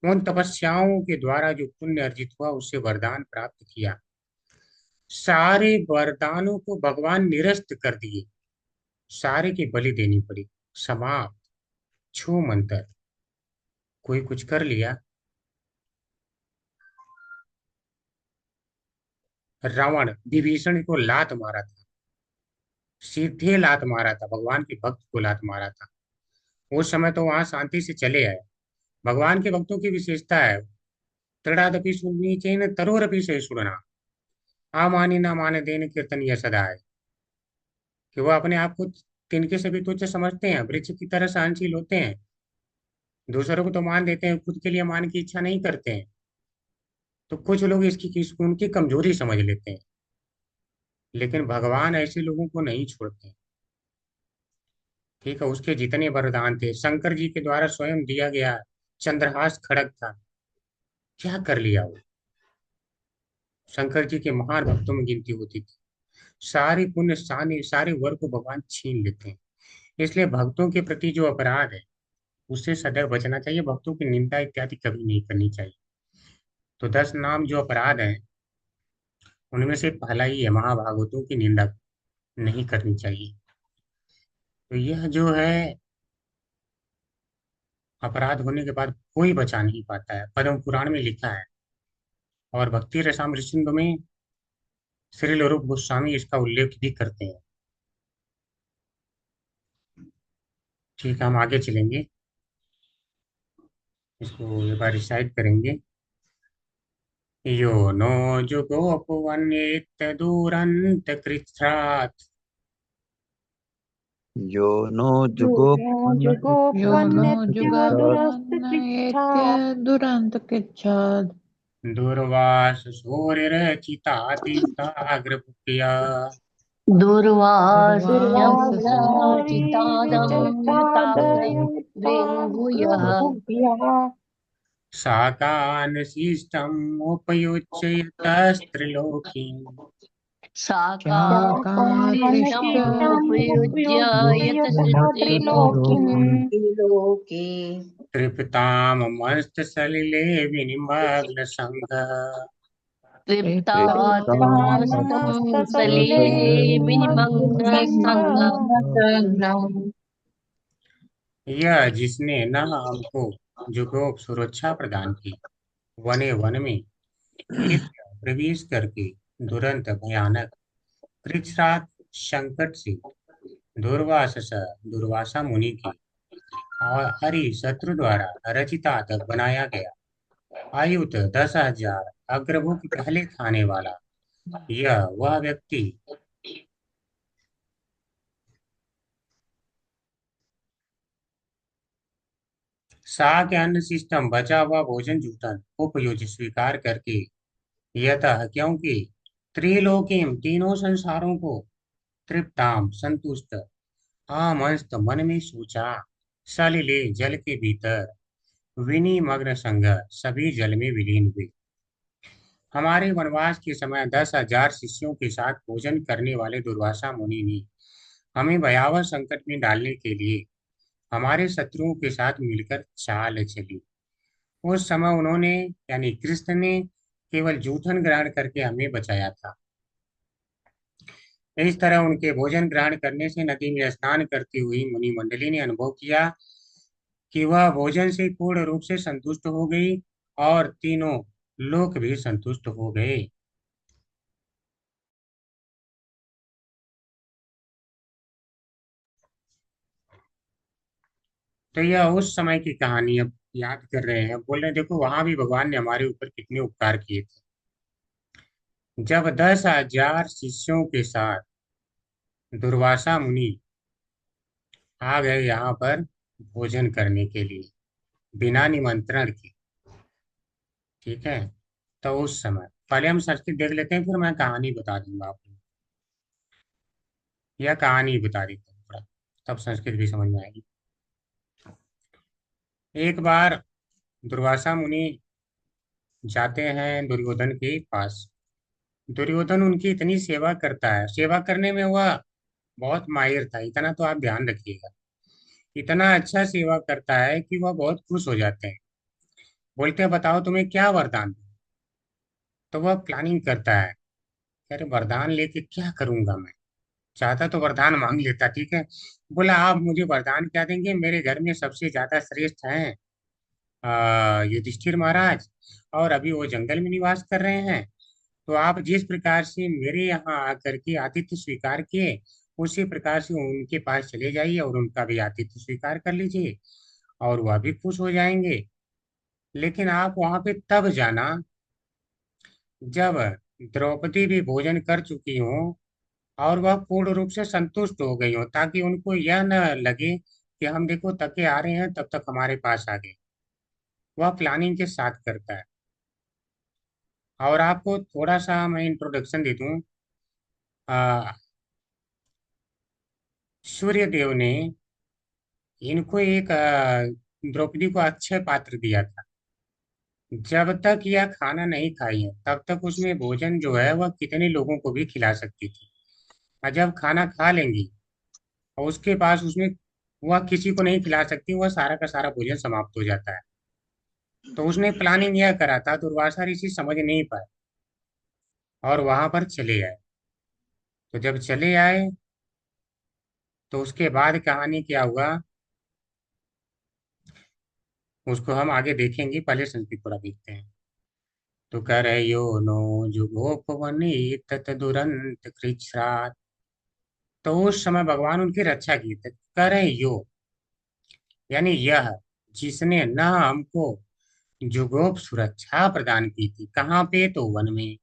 उन तपस्याओं के द्वारा जो पुण्य अर्जित हुआ उससे वरदान प्राप्त किया, सारे वरदानों को भगवान निरस्त कर दिए, सारे की बलि देनी पड़ी, समाप्त, छू मंतर। कोई कुछ कर लिया, रावण विभीषण को लात मारा था, सीधे लात मारा था, भगवान के भक्त को लात मारा था। उस समय तो वहां शांति से चले आए। भगवान के भक्तों की विशेषता है, तृणादपि सुनी चैन तरोरपि सहिष्णुना, आमानी ना मान देन कीर्तन यह सदा है। कि वो अपने आप को तिनके से भी तुच्छ समझते हैं, वृक्ष की तरह सहनशील होते हैं, दूसरों को तो मान देते हैं, खुद के लिए मान की इच्छा नहीं करते हैं। तो कुछ लोग उनकी कमजोरी समझ लेते हैं, लेकिन भगवान ऐसे लोगों को नहीं छोड़ते। ठीक है, उसके जितने वरदान थे शंकर जी के द्वारा स्वयं दिया गया चंद्रहास खड़ग था, क्या कर लिया वो, शंकर जी के महान भक्तों में गिनती होती थी। सारे पुण्य सारे वर को भगवान छीन लेते हैं। इसलिए भक्तों के प्रति जो अपराध है उससे सदैव बचना चाहिए, भक्तों की निंदा इत्यादि कभी नहीं करनी चाहिए। तो 10 नाम जो अपराध हैं उनमें से पहला ही है महाभागवतों की निंदा नहीं करनी चाहिए। तो यह जो है अपराध होने के बाद कोई बचा नहीं पाता है, पद्म पुराण में लिखा है। और भक्ति रसामृत सिंधु में श्रील रूप गोस्वामी इसका उल्लेख भी करते हैं। ठीक है, हम आगे चलेंगे, इसको एक बार रिसाइट करेंगे। यो नो जुगोपवन्येत दूरंत कृच्छ्रात् यो नो यो नो जुगोपन्यत्यादुरस्तचिच्छा जुगोपनयेत्य दुरन्तकिच्छाद् दूर्वास सूर्यरचितातीताग्रभुक्त्या दुर्वासुर्यचितादम्यताग्रभृङ्गुयः शाकान् शिष्टम् उपयुज्य यतस्त्रिलोकीम् शाकानिष्टमुपयुज्य यतस्त्रिलोकीम् तृप्ताम् मस्तसलिले विनिमग्नसङ्गः तृप्तात्मानस्तसलिले विनिमग्नसङ्गः। यह जिसने न हमको जुगोप सुरक्षा प्रदान की, वने वन में प्रवेश करके दुरंत भयानक कृच्छ्रात संकट से दुर्वासा मुनि की और हरि शत्रु द्वारा रचितातक बनाया गया। आयुत 10,000 अग्रभुक पहले खाने वाला यह वह व्यक्ति शाक अन्न सिस्टम बचा हुआ भोजन जूठन उपयुज स्वीकार करके यतः क्योंकि त्रिलोकीम तीनों संसारों को तृप्ताम संतुष्ट आमस्त मन में सोचा सलिले जल के भीतर विनिमग्न संग सभी जल में विलीन हुए। हमारे वनवास के समय 10,000 शिष्यों के साथ भोजन करने वाले दुर्वासा मुनि ने हमें भयावह संकट में डालने के लिए हमारे शत्रुओं के साथ मिलकर चाल चली। उस समय उन्होंने यानी कृष्ण ने केवल जूठन ग्रहण करके हमें बचाया था। इस तरह उनके भोजन ग्रहण करने से नदी में स्नान करती हुई मुनि मंडली ने अनुभव किया कि वह भोजन से पूर्ण रूप से संतुष्ट हो गई और तीनों लोक भी संतुष्ट हो गए। तो यह उस समय की कहानी अब याद कर रहे हैं, बोल रहे हैं देखो वहां भी भगवान ने हमारे ऊपर कितने उपकार किए थे। जब 10,000 शिष्यों के साथ दुर्वासा मुनि आ गए यहाँ पर भोजन करने के लिए बिना निमंत्रण के, ठीक है। तो उस समय पहले हम संस्कृत देख लेते हैं, फिर मैं कहानी बता दूंगा आपको। यह कहानी बता देता हूँ थोड़ा, तब संस्कृत भी समझ में आएगी। एक बार दुर्वासा मुनि जाते हैं दुर्योधन के पास। दुर्योधन उनकी इतनी सेवा करता है, सेवा करने में वह बहुत माहिर था, इतना तो आप ध्यान रखिएगा। इतना अच्छा सेवा करता है कि वह बहुत खुश हो जाते हैं। बोलते हैं बताओ तुम्हें क्या वरदान दूं? तो वह प्लानिंग करता है, अरे वरदान लेके क्या करूंगा मैं, चाहता तो वरदान मांग लेता, ठीक है। बोला आप मुझे वरदान क्या देंगे, मेरे घर में सबसे ज्यादा श्रेष्ठ हैं युधिष्ठिर महाराज, और अभी वो जंगल में निवास कर रहे हैं। तो आप जिस प्रकार से मेरे यहाँ आकर के आतिथ्य स्वीकार किए उसी प्रकार से उनके पास चले जाइए और उनका भी आतिथ्य स्वीकार कर लीजिए और वह भी खुश हो जाएंगे। लेकिन आप वहां पे तब जाना जब द्रौपदी भी भोजन कर चुकी हो और वह पूर्ण रूप से संतुष्ट हो गई हो, ताकि उनको यह न लगे कि हम देखो तके आ रहे हैं तब तक हमारे पास आ गए। वह प्लानिंग के साथ करता है। और आपको थोड़ा सा मैं इंट्रोडक्शन दे दूं। सूर्य देव ने इनको एक द्रौपदी को अक्षय पात्र दिया था। जब तक यह खाना नहीं खाई है तब तक उसमें भोजन जो है वह कितने लोगों को भी खिला सकती थी। और जब खाना खा लेंगी और उसके पास उसमें वह किसी को नहीं खिला सकती, वह सारा का सारा भोजन समाप्त हो जाता है। तो उसने प्लानिंग यह करा था, दुर्वासा ऋषि समझ नहीं पाए और वहां पर चले आए। तो जब चले आए तो उसके बाद कहानी क्या हुआ उसको हम आगे देखेंगे, पहले संस्कृत थोड़ा देखते हैं। तो कर यो नो जुगोपवनी तत दुरंत कृच्छ्रात। तो उस समय भगवान उनकी रक्षा की थी। करे यो यानी यह जिसने न हमको जुगोप सुरक्षा प्रदान की थी, कहाँ पे, तो वन में।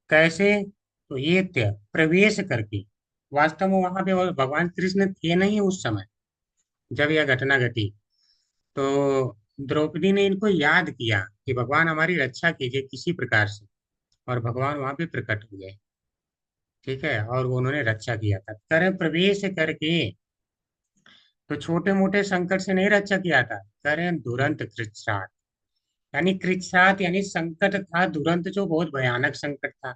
कैसे, तो ये प्रवेश करके। वास्तव में वहां पे वो भगवान कृष्ण थे नहीं उस समय जब यह घटना घटी। तो द्रौपदी ने इनको याद किया कि भगवान हमारी रक्षा कीजिए किसी प्रकार से, और भगवान वहां पे प्रकट हो गए, ठीक है, और वो उन्होंने रक्षा किया था। करे प्रवेश करके, तो छोटे मोटे संकट से नहीं रक्षा किया था, करें दुरंत कृच्छ्रात। यानी कृच्छ्रात यानी संकट था, दुरंत जो बहुत भयानक संकट था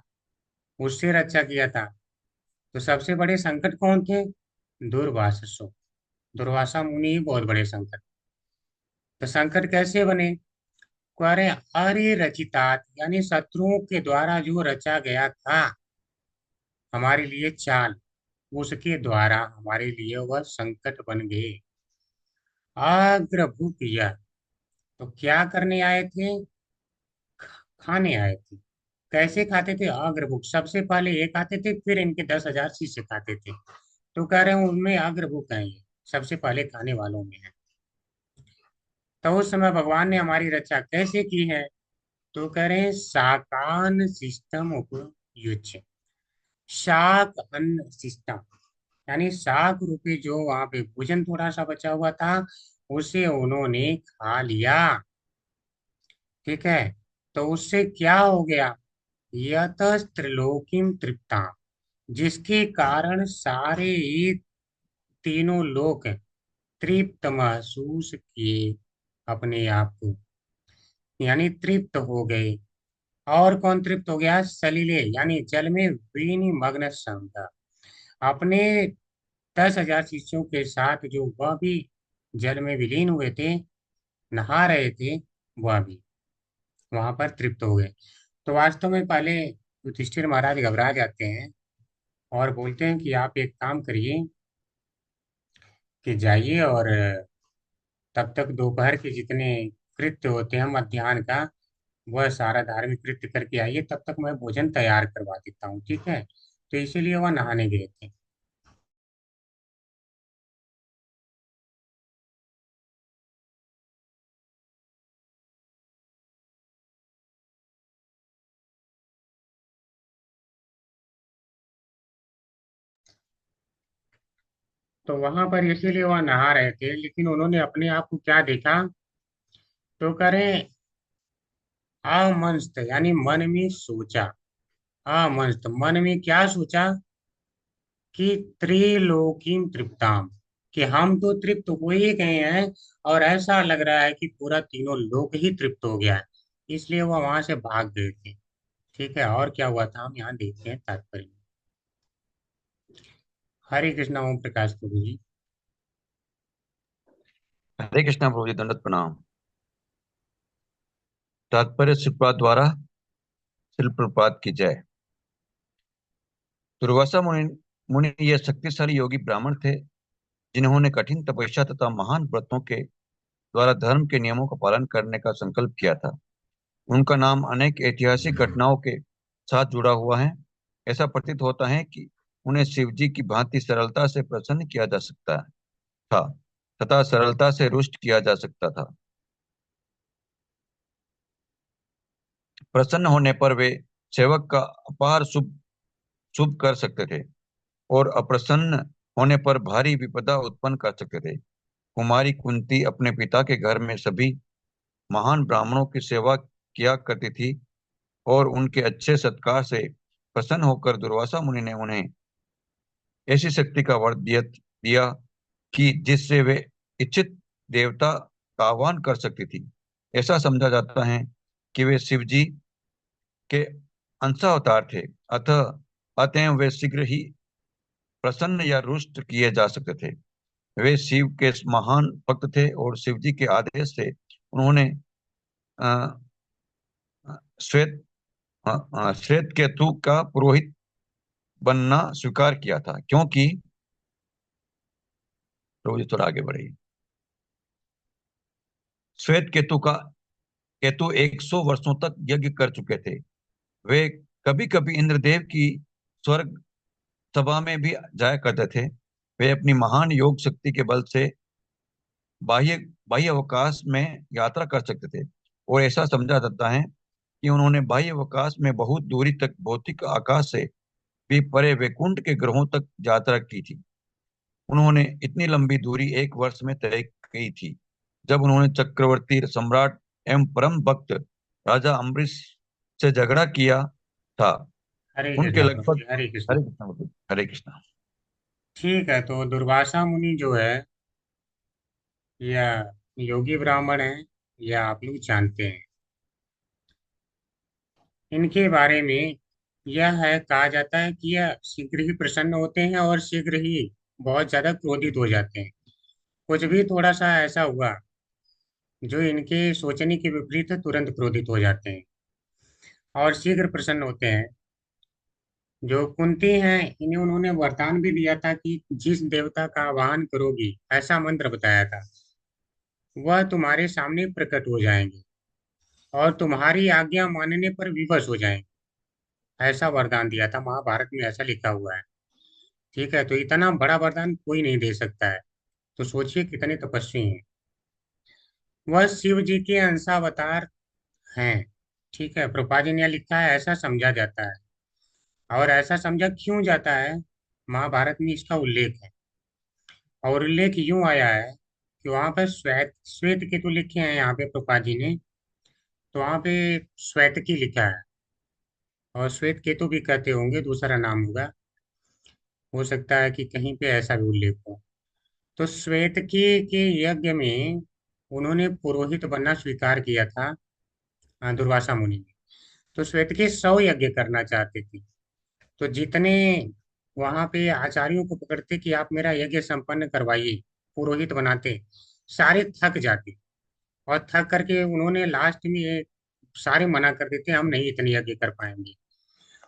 उससे रक्षा किया था। तो सबसे बड़े संकट कौन थे? दुर्वाससो, दुर्वासा मुनि ही बहुत बड़े संकट। तो संकट कैसे बने? क्वारे अरे रचितात यानी शत्रुओं के द्वारा जो रचा गया था हमारे लिए चाल, उसके द्वारा हमारे लिए वह संकट बन गए। अग्रभूत यह, तो क्या करने आए थे? खाने आए थे। कैसे खाते थे? अग्रभूख, सबसे पहले ये खाते थे फिर इनके 10,000 शिष्य खाते थे। तो कह रहे हैं उनमें अग्रभूख है, ये सबसे पहले खाने वालों में है। तो उस समय भगवान ने हमारी रक्षा कैसे की है? तो करें शाकान सिस्टम उपयुज्य। शाक अन्न सिस्टम, यानी शाक रूपी जो वहां पे भोजन थोड़ा सा बचा हुआ था, उसे उन्होंने खा लिया। ठीक है, तो उससे क्या हो गया? यत त्रिलोकीम तृप्ता, जिसके कारण सारे ही तीनों लोग तृप्त महसूस किए अपने आप को, यानी तृप्त हो गए। और कौन तृप्त हो गया? सलिले, यानी जल में विनिमग्न समझा। अपने 10,000 शिष्यों के साथ जो वह भी जल में विलीन हुए थे, नहा रहे थे, वह भी वहां पर तृप्त हो गए। तो वास्तव में पहले युधिष्ठिर महाराज घबरा जाते हैं और बोलते हैं कि आप एक काम करिए कि जाइए और तब तक दोपहर के जितने कृत्य होते हैं मध्याह्न का, वह सारा धार्मिक कृत्य करके आइए, तब तक मैं भोजन तैयार करवा देता हूँ। ठीक है, तो इसीलिए वह नहाने गए थे। तो वहां पर इसीलिए वह नहा रहे थे, लेकिन उन्होंने अपने आप को क्या देखा? तो करें अमंस्त, यानी मन में सोचा। अमंस्त, मन में क्या सोचा? कि त्रिलोकीम तृप्ताम, कि हम तो तृप्त हो ही गए हैं, और ऐसा लग रहा है कि पूरा तीनों लोक ही तृप्त हो गया है। इसलिए वह वहां से भाग गए थे। ठीक है, और क्या हुआ था हम यहाँ देखते हैं तात्पर्य में। हरे कृष्णा, ओम प्रकाश प्रभु जी। हरे कृष्णा प्रभु जी, दंडवत प्रणाम। तात्पर्य श्रीपाद द्वारा, श्रील प्रभुपाद की जय। दुर्वासा मुनि मुनि ये शक्तिशाली योगी ब्राह्मण थे जिन्होंने कठिन तपस्या तथा महान व्रतों के द्वारा धर्म के नियमों का पालन करने का संकल्प किया था। उनका नाम अनेक ऐतिहासिक घटनाओं के साथ जुड़ा हुआ है। ऐसा प्रतीत होता है कि उन्हें शिव जी की भांति सरलता से प्रसन्न किया जा सकता था तथा सरलता से रुष्ट किया जा सकता था। प्रसन्न होने पर वे सेवक का अपार शुभ शुभ कर सकते थे और अप्रसन्न होने पर भारी विपदा उत्पन्न कर सकते थे। कुमारी कुंती अपने पिता के घर में सभी महान ब्राह्मणों की सेवा किया करती थी और उनके अच्छे सत्कार से प्रसन्न होकर दुर्वासा मुनि ने उन्हें ऐसी शक्ति का वर दिया कि जिससे वे इच्छित देवता का आह्वान कर सकती थी। ऐसा समझा जाता है कि वे शिव जी के अंशावतार थे, अतः वे शीघ्र ही प्रसन्न या रुष्ट किए जा सकते थे। वे शिव के महान भक्त थे और शिव जी के आदेश से उन्होंने अ, श्वेत श्वेत केतु का पुरोहित बनना स्वीकार किया था, क्योंकि प्रभु जी थोड़ा आगे बढ़े। श्वेत केतु 100 वर्षों तक यज्ञ कर चुके थे। वे कभी कभी इंद्रदेव की स्वर्ग सभा में भी जाया करते थे। वे अपनी महान योग शक्ति के बल से बाह्य बाह्य अवकाश में यात्रा कर सकते थे और ऐसा समझा जाता है कि उन्होंने बाह्य अवकाश में बहुत दूरी तक भौतिक आकाश से भी परे वैकुंठ के ग्रहों तक यात्रा की थी। उन्होंने इतनी लंबी दूरी एक वर्ष में तय की थी। जब उन्होंने चक्रवर्ती सम्राट एवं परम भक्त राजा अम्बरीश से झगड़ा किया था, हरे उनके कृष्णा प्रभु लगभग जी, हरे कृष्णा। हरे कृष्णा हरे कृष्णा। ठीक है, तो दुर्वासा मुनि जो है, यह योगी ब्राह्मण है, यह आप लोग जानते हैं। इनके बारे में यह है, कहा जाता है कि यह शीघ्र ही प्रसन्न होते हैं और शीघ्र ही बहुत ज्यादा क्रोधित हो जाते हैं। कुछ भी थोड़ा सा ऐसा हुआ जो इनके सोचने के विपरीत है, तुरंत क्रोधित हो जाते हैं और शीघ्र प्रसन्न होते हैं। जो कुंती हैं, इन्हें उन्होंने वरदान भी दिया था कि जिस देवता का आह्वान करोगी, ऐसा मंत्र बताया था, वह तुम्हारे सामने प्रकट हो जाएंगे और तुम्हारी आज्ञा मानने पर विवश हो जाएंगे। ऐसा वरदान दिया था, महाभारत में ऐसा लिखा हुआ है। ठीक है, तो इतना बड़ा वरदान कोई नहीं दे सकता है। तो सोचिए कितने तपस्वी हैं। वह शिव जी के अंशावतार हैं। ठीक है, प्रभुपाद जी ने लिखा है, ऐसा समझा जाता है। और ऐसा समझा क्यों जाता है, महाभारत में इसका उल्लेख है। और उल्लेख यूं आया है कि वहां पर श्वेत श्वेत केतु लिखे हैं यहाँ पे प्रभुपाद जी ने। तो वहां पे श्वेतकी लिखा है, और श्वेत केतु भी कहते होंगे, दूसरा नाम होगा। हो सकता है कि कहीं पे ऐसा भी उल्लेख हो। तो श्वेतकी के यज्ञ में उन्होंने पुरोहित बनना स्वीकार किया था, दुर्वासा मुनि ने। तो श्वेतकी 100 यज्ञ करना चाहते थे। तो जितने वहां पे आचार्यों को पकड़ते कि आप मेरा यज्ञ संपन्न करवाइए, पुरोहित बनाते, सारे थक जाते। और थक करके उन्होंने लास्ट में सारे मना कर देते, हम नहीं इतने यज्ञ कर पाएंगे।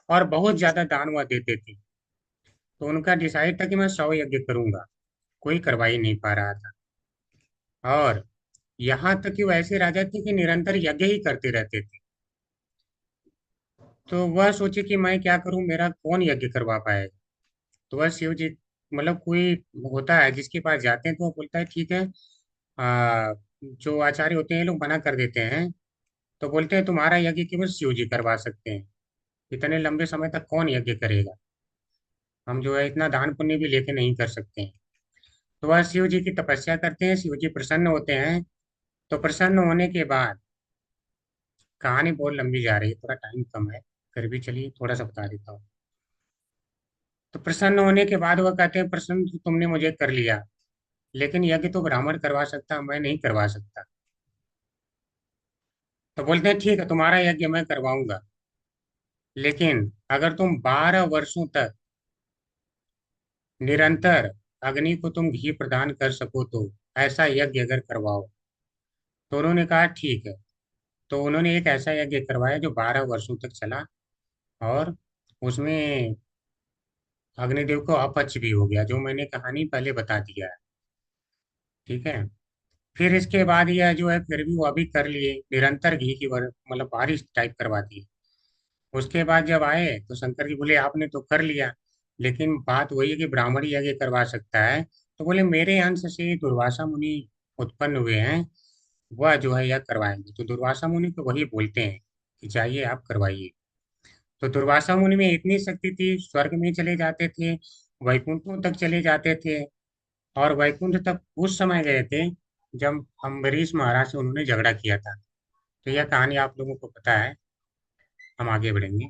और बहुत ज्यादा दान वह देते थे। तो उनका डिसाइड था कि मैं 100 यज्ञ करूंगा। कोई करवा ही नहीं पा रहा था। और यहाँ तक कि वो ऐसे राजा थे कि निरंतर यज्ञ ही करते रहते थे। तो वह सोचे कि मैं क्या करूं, मेरा कौन यज्ञ करवा पाएगा। तो वह शिव जी, मतलब कोई होता है जिसके पास जाते हैं, तो वो बोलता है ठीक है। जो आचार्य होते हैं ये लोग मना कर देते हैं। तो बोलते हैं तुम्हारा यज्ञ केवल शिव जी करवा सकते हैं। इतने लंबे समय तक कौन यज्ञ करेगा, हम जो है इतना दान पुण्य भी लेके नहीं कर सकते हैं। तो वह शिव जी की तपस्या करते हैं, शिव जी प्रसन्न होते हैं। तो प्रसन्न होने के बाद, कहानी बहुत लंबी जा रही है, थोड़ा टाइम कम है, फिर भी चलिए थोड़ा सा बता देता हूँ। तो प्रसन्न होने के बाद वह कहते हैं, प्रसन्न तो तुमने मुझे कर लिया, लेकिन यज्ञ तो ब्राह्मण करवा सकता, मैं नहीं करवा सकता। तो बोलते हैं ठीक है, तुम्हारा यज्ञ मैं करवाऊंगा, लेकिन अगर तुम 12 वर्षों तक निरंतर अग्नि को तुम घी प्रदान कर सको, तो ऐसा यज्ञ अगर करवाओ। तो उन्होंने कहा ठीक है। तो उन्होंने एक ऐसा यज्ञ करवाया जो 12 वर्षों तक चला। और उसमें अग्निदेव को अपच भी हो गया, जो मैंने कहानी पहले बता दिया है। ठीक है। फिर इसके बाद यह जो है, फिर भी वो अभी कर लिए, निरंतर घी की मतलब बारिश टाइप करवा दी। उसके बाद जब आए तो शंकर जी बोले आपने तो कर लिया, लेकिन बात वही है कि ब्राह्मण ही आगे करवा सकता है। तो बोले मेरे अंश से दुर्वासा मुनि उत्पन्न हुए हैं, वह जो है यह करवाएंगे। तो दुर्वासा मुनि को वही बोलते हैं कि जाइए आप करवाइए। तो दुर्वासा मुनि में इतनी शक्ति थी, स्वर्ग में चले जाते थे, वैकुंठों तक चले जाते थे। और वैकुंठ तक उस समय गए थे जब अम्बरीश महाराज से उन्होंने झगड़ा किया था। तो यह कहानी आप लोगों को पता है, हम आगे बढ़ेंगे।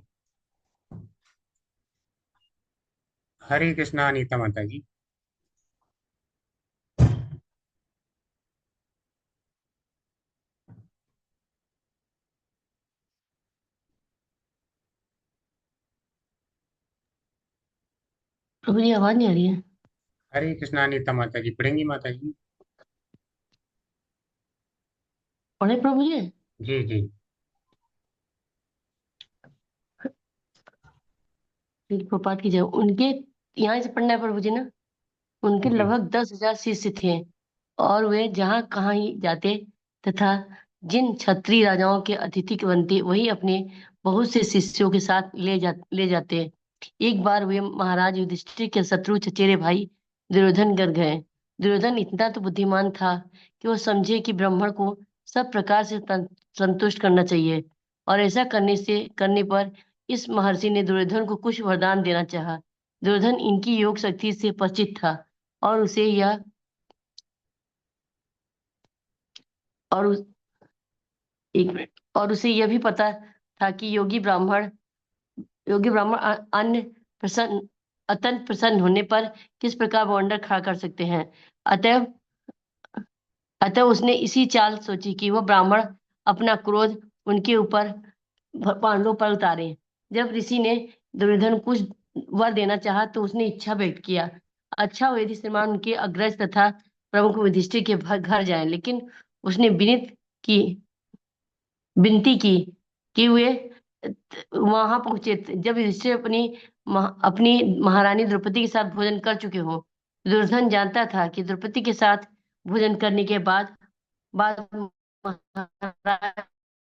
हरे कृष्णा अनीता माता जी। प्रभु जी आवाज नहीं आ रही है। हरे कृष्णा अनीता माता जी, पढ़ेंगी माता जी? पढ़े प्रभु जी। जी जी। फिर प्रपात की जय उनके यहाँ से पढ़ना है प्रभु जी ना। उनके जी लगभग 10,000 शिष्य थे, और वे जहाँ कहाँ ही जाते तथा जिन क्षत्रिय राजाओं के अतिथि के बनते, वही अपने बहुत से शिष्यों के साथ ले जाते। एक बार वे महाराज युधिष्ठिर के शत्रु चचेरे भाई दुर्योधन कर गए। दुर्योधन इतना तो बुद्धिमान था कि वो समझे कि ब्राह्मण को सब प्रकार से संतुष्ट करना चाहिए, और ऐसा करने पर इस महर्षि ने दुर्योधन को कुछ वरदान देना चाहा। दुर्योधन इनकी योग शक्ति से परिचित था, और उसे यह और उस, एक मिनट, और उसे यह भी पता था कि योगी ब्राह्मण अन्य प्रसन्न अत्यंत प्रसन्न होने पर किस प्रकार बवंडर खड़ा कर सकते हैं। अतः अतः उसने इसी चाल सोची कि वह ब्राह्मण अपना क्रोध उनके ऊपर पांडवों पर उतारे। जब ऋषि ने दुर्योधन कुछ वर देना चाहा, तो उसने इच्छा व्यक्त किया, अच्छा हो यदि श्रीमान उनके अग्रज तथा प्रमुख युधिष्ठिर के घर जाएं। लेकिन उसने की विनती की कि वे वहां पहुंचे जब युधिष्ठिर अपनी महारानी द्रौपदी के साथ भोजन कर चुके हों। दुर्योधन जानता था कि द्रौपदी के साथ भोजन करने के बाद बाद महाराज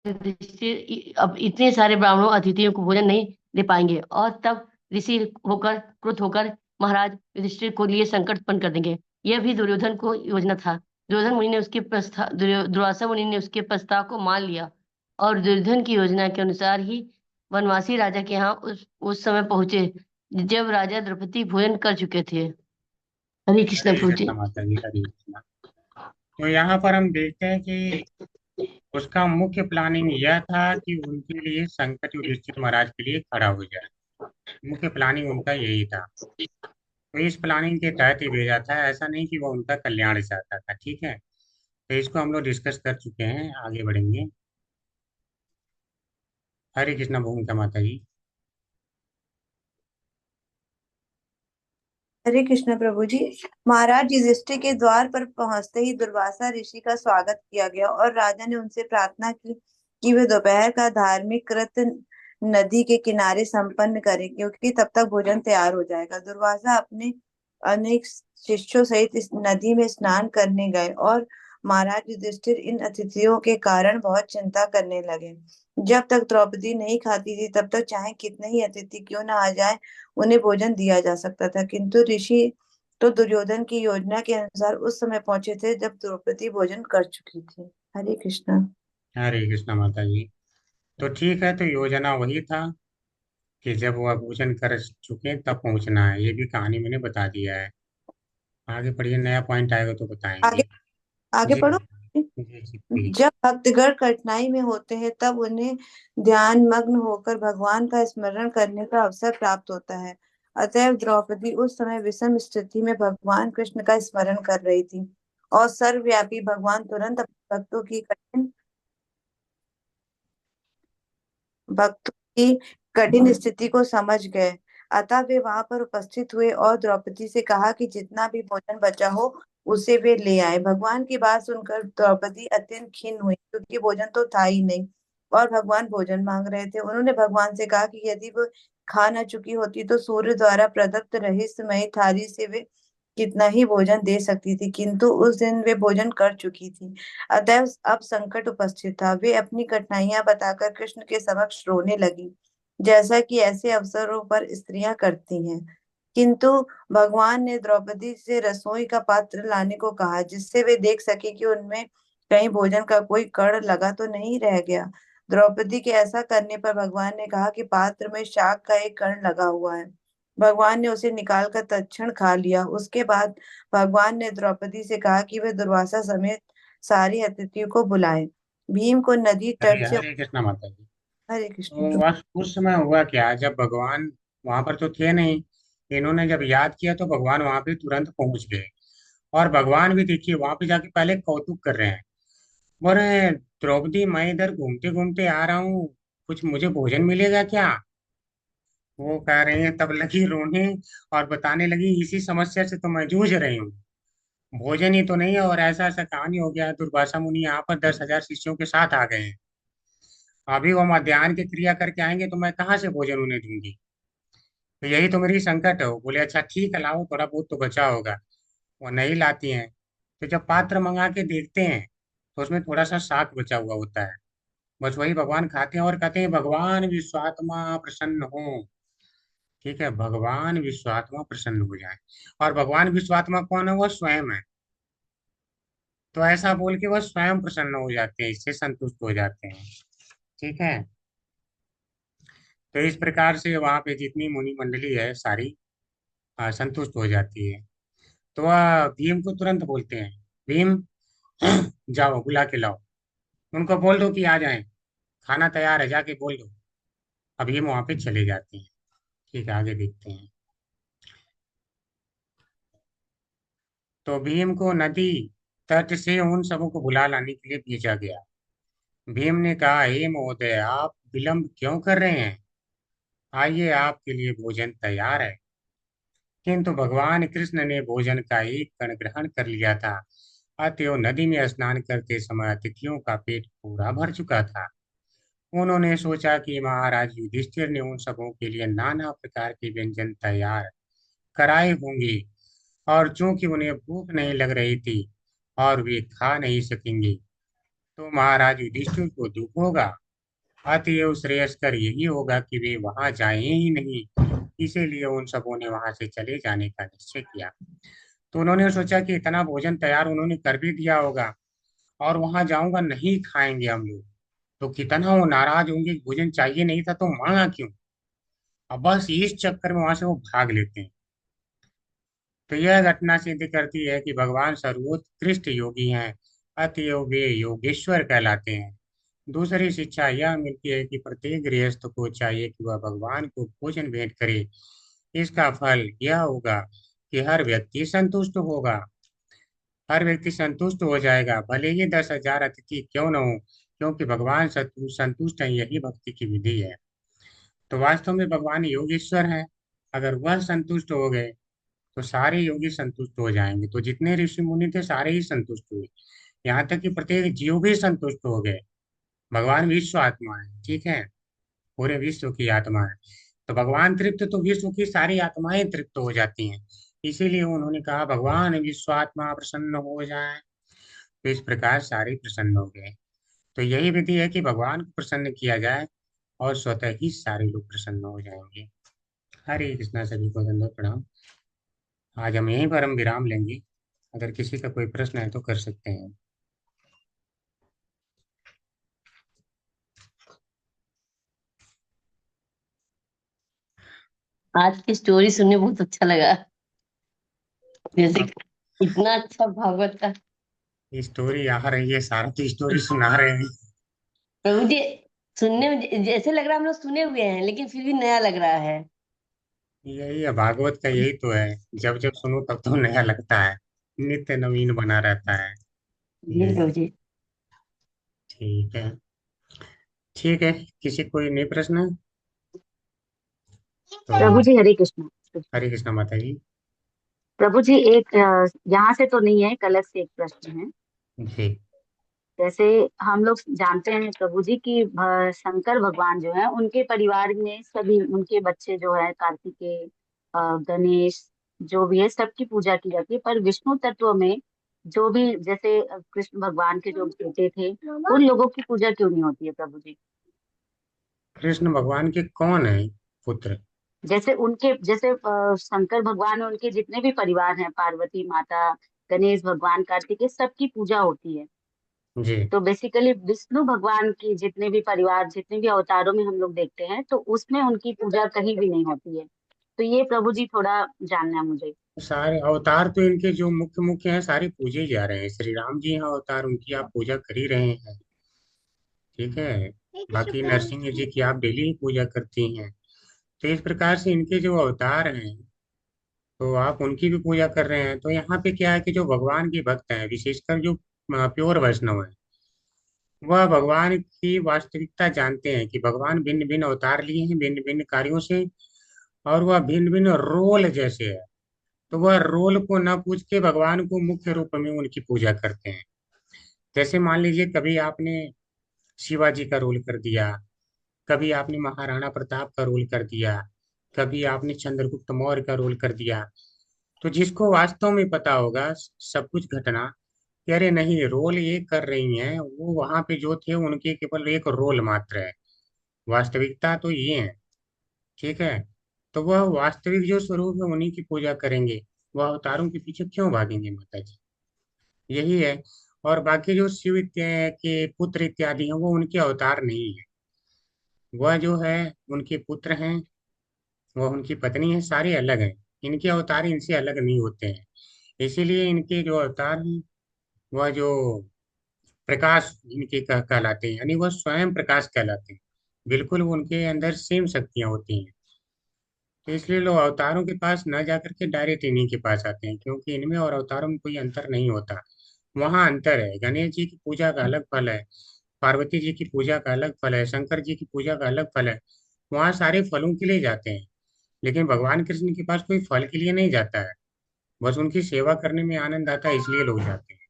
युधिष्ठिर अब इतने सारे ब्राह्मणों अतिथियों को भोजन नहीं दे पाएंगे, और तब ऋषि होकर क्रुद्ध होकर महाराज युधिष्ठिर को लिए संकट उत्पन्न कर देंगे। यह भी दुर्योधन को योजना था। दुर्योधन मुनि ने उसके प्रस्ताव दुर्वासा मुनि ने उसके प्रस्ताव को मान लिया और दुर्योधन की योजना के अनुसार ही वनवासी राजा के यहाँ उस समय पहुंचे जब राजा द्रौपदी भोजन कर चुके थे। हरे कृष्ण हरे प्रभु जी। कृष्णा माता जी, हरे कृष्णा। तो यहाँ पर हम देखते हैं कि उसका मुख्य प्लानिंग यह था कि उनके लिए संकट युधिष्ठिर महाराज के लिए खड़ा हो जाए। मुख्य प्लानिंग उनका यही था। तो इस प्लानिंग के तहत ही भेजा था, ऐसा नहीं कि वो उनका कल्याण चाहता था। ठीक है, तो इसको हम लोग डिस्कस कर चुके हैं, आगे बढ़ेंगे। हरे कृष्णा भूमिका माता जी। हरे कृष्ण प्रभु जी। महाराज युधिष्ठिर के द्वार पर पहुंचते ही दुर्वासा ऋषि का स्वागत किया गया और राजा ने उनसे प्रार्थना की कि वे दोपहर का धार्मिक कृत नदी के किनारे संपन्न करें, क्योंकि तब तक भोजन तैयार हो जाएगा। दुर्वासा अपने अनेक शिष्यों सहित इस नदी में स्नान करने गए और महाराज युधिष्ठिर इन अतिथियों के कारण बहुत चिंता करने लगे। जब तक द्रौपदी नहीं खाती थी तब तक चाहे कितने ही अतिथि क्यों ना आ जाए, उन्हें भोजन दिया जा सकता था। किंतु ऋषि तो दुर्योधन की योजना के अनुसार उस समय पहुंचे थे जब द्रौपदी भोजन कर चुकी थी। हरे कृष्णा। हरे कृष्णा माता जी। तो ठीक है, तो योजना वही था कि जब वह भोजन कर चुके तब पहुंचना है। ये भी कहानी मैंने बता दिया है। आगे पढ़िए, नया पॉइंट आएगा तो आगे बताएंगे। आगे जी पढ़ो। जी जी प्लीज। जब भक्तगण कठिनाई में होते हैं तब उन्हें ध्यान मग्न होकर भगवान का स्मरण करने का अवसर प्राप्त होता है। अतएव द्रौपदी उस समय विषम स्थिति में भगवान कृष्ण का स्मरण कर रही थी और सर्वव्यापी भगवान तुरंत अपने भक्तों की कठिन स्थिति को समझ गए। अतः वे वहां पर उपस्थित हुए और द्रौपदी से कहा कि जितना भी भोजन बचा हो उसे वे ले आए। भगवान की बात सुनकर द्रौपदी अत्यंत खिन्न हुई, क्योंकि भोजन तो था ही नहीं और भगवान भोजन मांग रहे थे। उन्होंने भगवान से कहा कि यदि वो खा न चुकी होती तो सूर्य द्वारा प्रदत्त रहस्यमय थाली से वे कितना ही भोजन दे सकती थी, किंतु उस दिन वे भोजन कर चुकी थी। अतः अब संकट उपस्थित था। वे अपनी कठिनाइयां बताकर कृष्ण के समक्ष रोने लगी, जैसा कि ऐसे अवसरों पर स्त्रियां करती हैं। किंतु भगवान ने द्रौपदी से रसोई का पात्र लाने को कहा, जिससे वे देख सके कि उनमें कहीं भोजन का कोई कण लगा तो नहीं रह गया। द्रौपदी के ऐसा करने पर भगवान ने कहा कि पात्र में शाक का एक कण लगा हुआ है। भगवान ने उसे निकालकर तत्क्षण खा लिया। उसके बाद भगवान ने द्रौपदी से कहा कि वे दुर्वासा समेत सारी अतिथियों को बुलाए। भीम को नदी तट हरे से। हरे कृष्णा माता जी। हरे कृष्ण तो प्रभु। उस समय हुआ क्या, जब भगवान वहां पर तो थे नहीं, इन्होंने जब याद किया तो भगवान वहां पे तुरंत पहुंच गए। और भगवान भी देखिए वहां पे जाके पहले कौतुक कर रहे हैं, बोले द्रौपदी मैं इधर घूमते घूमते आ रहा हूँ, कुछ मुझे भोजन मिलेगा क्या? वो कह रही हैं, तब लगी रोने और बताने लगी इसी समस्या से तो मैं जूझ रही हूँ। भोजन ही तो नहीं है, और ऐसा ऐसा कहानी हो गया। दुर्वासा मुनि यहाँ पर 10,000 शिष्यों के साथ आ गए हैं। अभी वो मध्याह्न की क्रिया करके आएंगे तो मैं कहाँ से भोजन उन्हें दूंगी? तो यही तो मेरी संकट है। वो बोले अच्छा ठीक है, लाओ, थोड़ा बहुत तो बचा होगा। वो नहीं लाती हैं। तो जब पात्र मंगा के देखते हैं तो उसमें थोड़ा सा शाक बचा हुआ होता है। बस वही भगवान खाते हैं और कहते हैं भगवान विश्वात्मा प्रसन्न हो। ठीक है, भगवान विश्वात्मा प्रसन्न हो जाए। और भगवान विश्वात्मा कौन है? वो स्वयं है। तो ऐसा बोल के वो स्वयं प्रसन्न हो जाते हैं, इससे संतुष्ट हो जाते हैं। ठीक है, तो इस प्रकार से वहां पे जितनी मुनि मंडली है सारी संतुष्ट हो जाती है। तो वह भीम को तुरंत बोलते हैं, भीम जाओ बुला के लाओ, उनको बोल दो कि आ जाएं, खाना तैयार है, जाके बोल दो। अब भीम वहां पे चले जाते हैं। ठीक है, आगे देखते हैं। तो भीम को नदी तट से उन सबों को बुला लाने के लिए भेजा गया। भीम ने कहा, हे महोदय, आप विलंब क्यों कर रहे हैं? आइए, आपके लिए भोजन तैयार है। किंतु भगवान कृष्ण ने भोजन का एक कण ग्रहण कर लिया था। अतएव नदी में स्नान करते समय अतिथियों का पेट पूरा भर चुका था। उन्होंने सोचा कि महाराज युधिष्ठिर ने उन सबों के लिए नाना प्रकार के व्यंजन तैयार कराए होंगे, और चूंकि उन्हें भूख नहीं लग रही थी और वे खा नहीं सकेंगे, तो महाराज युधिष्ठिर को दुख होगा। अतएव श्रेयस्कर यही होगा कि वे वहां जाएं ही नहीं। इसीलिए उन सबों ने वहां से चले जाने का निश्चय किया। तो उन्होंने सोचा कि इतना भोजन तैयार उन्होंने कर भी दिया होगा और वहां जाऊंगा नहीं खाएंगे हम लोग, तो कितना वो नाराज होंगे, भोजन चाहिए नहीं था तो मांगा क्यों। अब बस इस चक्कर में वहां से वो भाग लेते हैं। तो यह घटना सिद्ध करती है कि भगवान सर्वोत्कृष्ट योगी हैं, अतएव वे योगेश्वर कहलाते हैं। दूसरी शिक्षा यह मिलती है कि प्रत्येक गृहस्थ को चाहिए कि वह भगवान को भोजन भेंट करे। इसका फल यह होगा कि हर व्यक्ति संतुष्ट हो जाएगा, भले ही 10,000 अतिथि क्यों न हो, क्योंकि भगवान संतुष्ट है, यही भक्ति की विधि है। तो वास्तव में भगवान योगेश्वर हैं। अगर वह संतुष्ट हो गए तो सारे योगी संतुष्ट हो जाएंगे। तो जितने ऋषि मुनि थे सारे ही संतुष्ट हुए, यहाँ तक कि प्रत्येक जीव भी संतुष्ट हो गए। भगवान विश्व आत्मा है, ठीक है, पूरे विश्व की आत्मा है। तो भगवान तृप्त तो विश्व की सारी आत्माएं तृप्त हो जाती हैं। इसीलिए उन्होंने कहा भगवान विश्वात्मा प्रसन्न हो जाए। तो इस प्रकार सारे प्रसन्न हो गए। तो यही विधि है कि भगवान को प्रसन्न किया जाए और स्वतः ही सारे लोग प्रसन्न हो जाएंगे। हरे कृष्णा, सभी को दंडवत प्रणाम। आज हम यहीं पर हम विराम लेंगे। अगर किसी का कोई प्रश्न है तो कर सकते हैं। आज की स्टोरी सुनने बहुत अच्छा लगा। जैसे इतना अच्छा भागवत का। स्टोरी आ रही है, सारा तो स्टोरी सुना रहे हैं। प्रभु जी, सुनने में जैसे लग रहा है हम लोग सुने हुए हैं, लेकिन फिर भी नया लग रहा है। यही है भागवत का, यही तो है। जब जब सुनो तब तो नया लगता है, नित्य नवीन बना रहता है। जी ये प्रभु जी। ठीक है, ठीक है। किसी कोई नहीं प्रश्न तो प्रभु जी हरे कृष्ण। हरे कृष्णा माता जी। प्रभु जी एक यहाँ से तो नहीं है, कलश से एक प्रश्न है। जी। जैसे हम लोग जानते हैं प्रभु जी कि शंकर भगवान जो है उनके परिवार में सभी उनके बच्चे जो है कार्तिकेय, गणेश, जो भी है सबकी पूजा की जाती है। पर विष्णु तत्व में जो भी जैसे कृष्ण भगवान के जो बेटे थे उन लोगों की पूजा क्यों नहीं होती है प्रभु जी? कृष्ण भगवान के कौन है पुत्र? जैसे उनके जैसे शंकर भगवान और उनके जितने भी परिवार हैं, पार्वती माता, गणेश भगवान, कार्तिकेय, सबकी पूजा होती है। जी। तो बेसिकली विष्णु भगवान की जितने भी परिवार, जितने भी अवतारों में हम लोग देखते हैं, तो उसमें उनकी पूजा कहीं भी नहीं होती है। तो ये प्रभु जी थोड़ा जानना है मुझे। सारे अवतार तो इनके जो मुख्य मुख्य हैं सारे पूजे जा रहे हैं। श्री राम जी हैं अवतार, उनकी आप पूजा कर ही रहे हैं, ठीक है। बाकी नरसिंह जी की आप डेली ही पूजा करती हैं। तो इस प्रकार से इनके जो अवतार हैं तो आप उनकी भी पूजा कर रहे हैं। तो यहाँ पे क्या है कि जो भगवान के भक्त हैं, विशेषकर जो प्योर वैष्णव है, वह भगवान की वास्तविकता जानते हैं कि भगवान भिन्न भिन्न अवतार लिए हैं भिन्न भिन्न कार्यों से, और वह भिन्न भिन्न रोल जैसे है। तो वह रोल को न पूछ के भगवान को मुख्य रूप में उनकी पूजा करते हैं। जैसे मान लीजिए कभी आपने शिवाजी का रोल कर दिया, कभी आपने महाराणा प्रताप का रोल कर दिया, कभी आपने चंद्रगुप्त मौर्य का रोल कर दिया। तो जिसको वास्तव में पता होगा सब कुछ घटना कि अरे नहीं, रोल ये कर रही हैं, वो वहां पे जो थे उनके केवल एक रोल मात्र है, वास्तविकता तो ये है, ठीक है। तो वह वास्तविक जो स्वरूप है उन्हीं की पूजा करेंगे। वह अवतारों के पीछे क्यों भागेंगे माता जी, यही है। और बाकी जो शिव के पुत्र इत्यादि हैं वो उनके अवतार नहीं है। वह जो है उनके पुत्र हैं, वह उनकी पत्नी है, सारे अलग हैं। इनके अवतार इनसे अलग नहीं होते हैं। इसीलिए इनके जो अवतार हैं वह जो प्रकाश इनके कहलाते हैं, यानी वह स्वयं प्रकाश कहलाते हैं। बिल्कुल वो उनके अंदर सेम शक्तियां होती हैं। तो इसलिए लोग अवतारों के पास न जाकर के डायरेक्ट इन्हीं के पास आते हैं, क्योंकि इनमें और अवतारों में कोई अंतर नहीं होता। वहाँ अंतर है, गणेश जी की पूजा का अलग फल है, पार्वती जी की पूजा का अलग फल है, शंकर जी की पूजा का अलग फल है। वहाँ सारे फलों के लिए जाते हैं, लेकिन भगवान कृष्ण के पास कोई फल के लिए नहीं जाता है। बस उनकी सेवा करने में आनंद आता है, इसलिए लोग जाते हैं।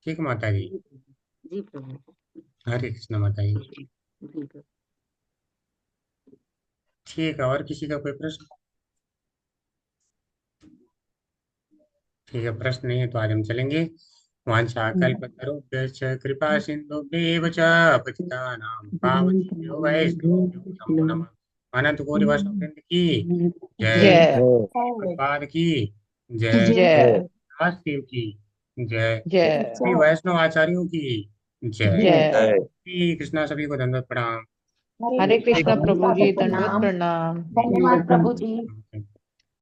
ठीक है माता जी। जी प्रभु। हरे कृष्ण माता जी। जी प्रभु। ठीक है, और किसी का कोई प्रश्न? ठीक है, प्रश्न नहीं है तो आज हम चलेंगे। वाञ्छाकल्पतरुभ्यश्च कृपा सिन्धुभ्येव च पतितानां पावनेभ्यो वैष्णवेभ्यो नमो नमः। अनंत कोटि वैष्णव वृंद की जय, जय। प्रभुपाद की जय जय दासदेव की जय, जय श्री वैष्णव आचार्यों की जय। जय। जय। श्री कृष्णा, सभी को दंडवत प्रणाम। हरे कृष्णा प्रभु जी, प्रभु जी, सादर दंडवत प्रणाम। प्रणाम। धन्यवाद प्रभु जी।